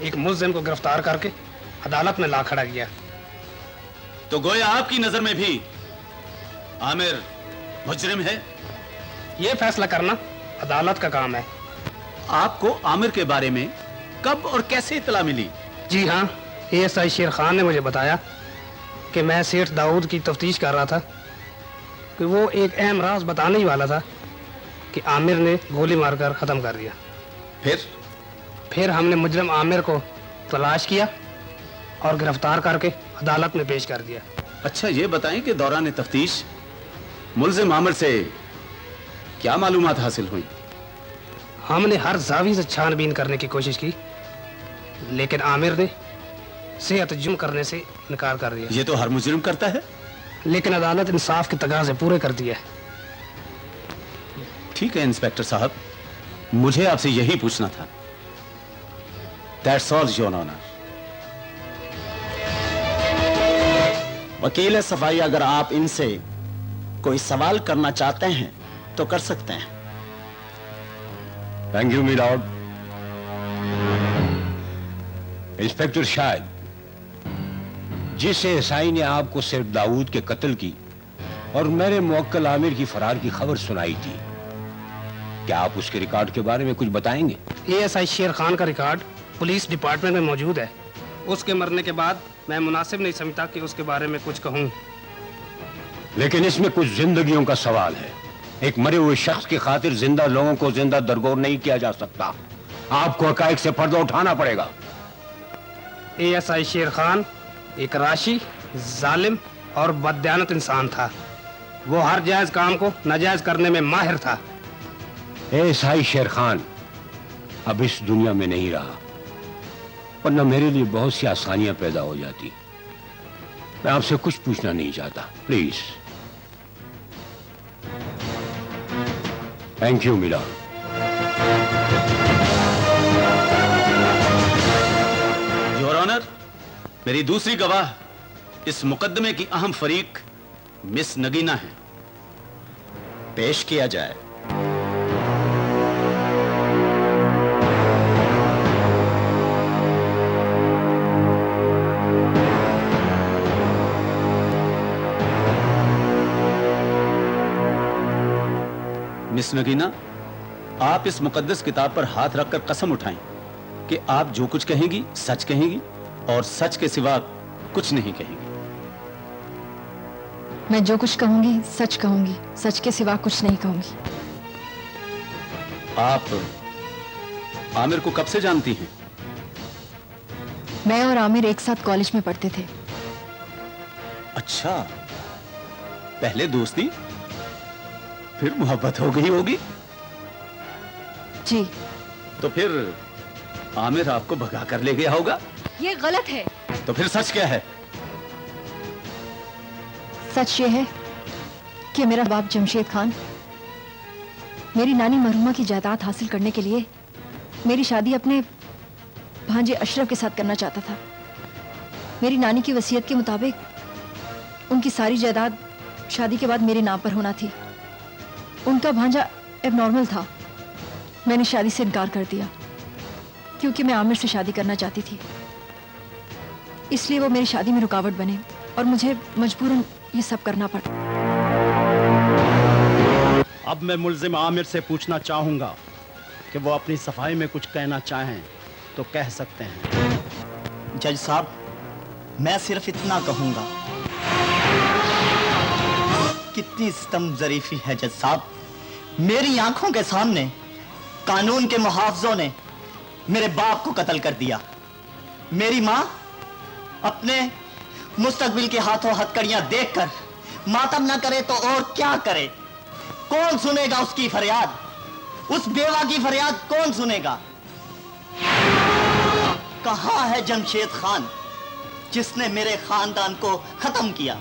एक मुल्जिम को गिरफ्तार करके अदालत में ला खड़ा किया। तो गोया आपकी नजर में भी आमिर मुजरिम है? यह फैसला करना अदालत का काम है। आपको आमिर के बारे में कब और कैसे इत्तला मिली? जी हाँ, एएसआई शेर खान ने मुझे बताया कि मैं सेठ दाऊद की तफ्तीश कर रहा था कि वो एक अहम राज बताने ही वाला था कि आमिर ने गोली मारकर खत्म कर दिया। फिर हमने मुजरिम आमिर को तलाश किया और गिरफ्तार करके अदालत में पेश कर दिया। अच्छा, ये बताएं कि दौरान तफ्तीश मुल्जिम आमिर से क्या मालूमात हासिल हुई? हमने हर जावी से छानबीन करने की कोशिश की, लेकिन आमिर ने सेहत जुम करने से इनकार कर दिया। ये तो हर मुजरिम करता है। लेकिन अदालत इंसाफ के तकाज़े पूरे कर दिए। ठीक है इंस्पेक्टर साहब, मुझे आपसे यही पूछना था। That's all your honour. वकील सफाई, अगर आप इनसे कोई सवाल करना चाहते हैं तो कर सकते हैं। Thank you milord. Inspector Shahid, जिस एएसआई ने आपको सिर्फ दाऊद के कत्ल की और मेरे मुवक्किल आमिर की फरार की खबर सुनाई थी, क्या आप उसके रिकॉर्ड के बारे में कुछ बताएंगे? एएसआई शेर खान का रिकॉर्ड पुलिस डिपार्टमेंट में मौजूद है। उसके मरने के बाद मैं मुनासिब नहीं समझता कि उसके बारे में कुछ कहूं। लेकिन इसमें कुछ जिंदगियों का सवाल है। एक मरे हुए शख्स की खातिर जिंदा लोगों को जिंदा दरगोर नहीं किया जा सकता। आपको हकायक से पर्दा उठाना पड़ेगा। एएसआई शेर खान एक राशि, जालिम और बददियानत इंसान था। वो हर जायज काम को नाजायज करने में माहिर था। एएसआई शेर खान अब इस दुनिया में नहीं रहा, वरना मेरे लिए बहुत सी आसानियां पैदा हो जाती। मैं आपसे कुछ पूछना नहीं चाहता, please. Thank you milord. Your honour, मेरी दूसरी गवाह इस मुकदमे की अहम फरीक मिस नगीना है। पेश किया जाए। मिस नगीना, आप इस मुकद्दस किताब पर हाथ रखकर कसम उठाएं कि आप जो कुछ कहेंगी सच कहेंगी और सच के सिवा कुछ नहीं कहेंगी। मैं जो कुछ कहूंगी सच कहूंगी, सच के सिवा कुछ नहीं कहूंगी। आप आमिर को कब से जानती हैं? मैं और आमिर एक साथ कॉलेज में पढ़ते थे। अच्छा, पहले दोस्ती फिर मोहब्बत हो गई होगी। जी। तो फिर आमिर आपको भगा कर ले गया होगा। ये गलत है। तो फिर सच क्या है? सच ये है कि मेरा बाप जमशेद खान मेरी नानी मरहुमा की जायदाद हासिल करने के लिए मेरी शादी अपने भांजे अशरफ के साथ करना चाहता था। मेरी नानी की वसीयत के मुताबिक उनकी सारी जायदाद शादी के बाद मेरे नाम पर होना थी। उनका भांजा एबनॉर्मल था। मैंने शादी से इनकार कर दिया। क्योंकि मैं आमिर से शादी करना चाहती थी, इसलिए वो मेरी शादी में रुकावट बने और मुझे मजबूरन ये सब करना पड़ा। अब मैं मुल्जिम आमिर से पूछना चाहूंगा कि वो अपनी सफाई में कुछ कहना चाहें तो कह सकते हैं। जज साहब, मैं सिर्फ इतना कहूंगा, कितनी सितम ज़रीफी है जज साहब। मेरी आंखों के सामने कानून के मुहाफ़िज़ों ने मेरे बाप को कत्ल कर दिया। मेरी माँ अपने मुस्तकबिल के हाथों हथकड़ियां देखकर मातम ना करे तो और क्या करे? कौन सुनेगा उसकी फरियाद? उस बेवा की फरियाद कौन सुनेगा? कहां है जमशेद खान जिसने मेरे खानदान को खत्म किया?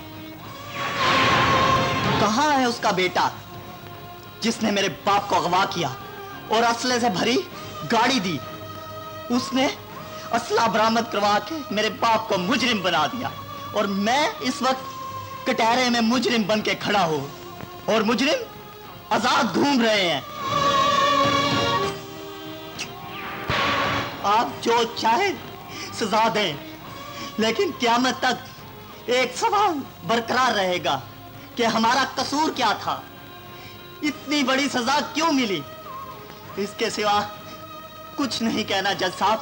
कहां है उसका बेटा जिसने मेरे बाप को अगवा किया और असले से भरी गाड़ी दी? उसने असला बरामद करवा के मेरे बाप को मुजरिम बना दिया और मैं इस वक्त कटहरे में मुजरिम बन के खड़ा हूं और मुजरिम आजाद घूम रहे हैं। आप जो चाहे सजा दें, लेकिन क़यामत तक एक सवाल बरकरार रहेगा कि हमारा कसूर क्या था, इतनी बड़ी सजा क्यों मिली? इसके सिवा कुछ नहीं कहना जज साहब,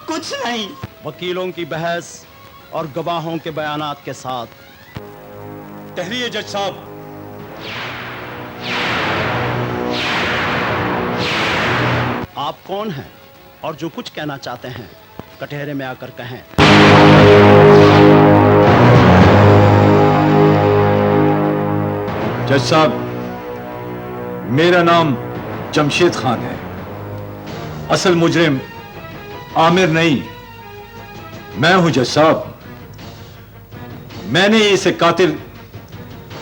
कुछ नहीं। वकीलों की बहस और गवाहों के बयानात के साथ ठहरिए जज साहब। आप कौन हैं और जो कुछ कहना चाहते हैं कटहरे में आकर कहें। जज साहब, मेरा नाम जमशेद खान है। असल मुजरिम आमिर नहीं, मैं हूं जज साहब। मैंने इसे कातिल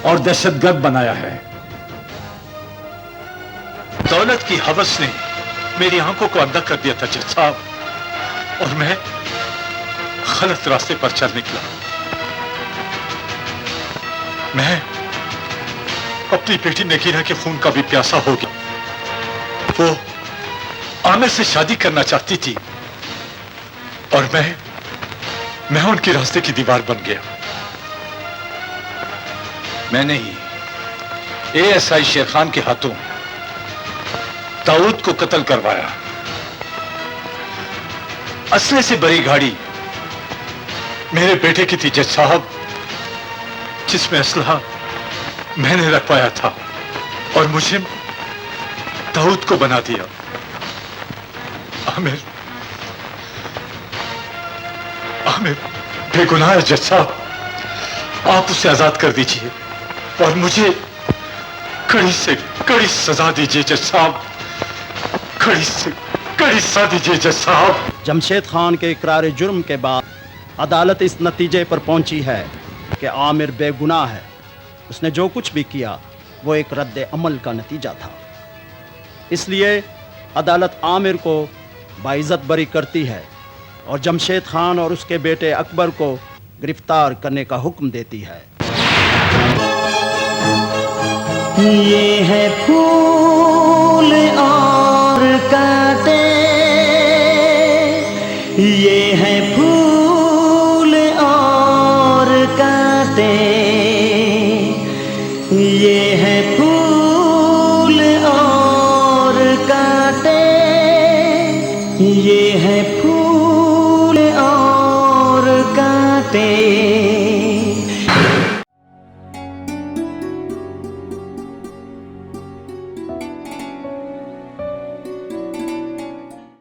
और दहशतगर्द बनाया है। दौलत की हवस ने मेरी आंखों को अंधा कर दिया था जज साहब, और मैं गलत रास्ते पर चल निकला। मैं अपनी बेटी नगीना के खून का भी प्यासा हो गया। वो आमिर से शादी करना चाहती थी और मैं उनके रास्ते की दीवार बन गया। मैंने ही एएसआई शेर खान के हाथों दाऊद को कत्ल करवाया। असले से भरी गाड़ी मेरे बेटे की थी जज साहब, जिसमें असलहा मैंने रखवाया था और मुझे दाऊद को बना दिया। आमिर बेगुनाह है जज साहब, आप उसे आजाद कर दीजिए और मुझे कड़ी से कड़ी सजा दीजिए जज साहब, कड़ी से कड़ी सजा दीजिए जज साहब। जमशेद खान के इकरार जुर्म के बाद अदालत इस नतीजे पर पहुंची है कि आमिर बेगुनाह है। उसने जो कुछ भी किया वो एक रद्द अमल का नतीजा था। इसलिए अदालत आमिर को बाइज्जत बरी करती है और जमशेद खान और उसके बेटे अकबर को गिरफ्तार करने का हुक्म देती है। ये है फूल और कांटे, ये है फूल और कांटे, ये है फूल और कांटे, ये है फूल और कांटे।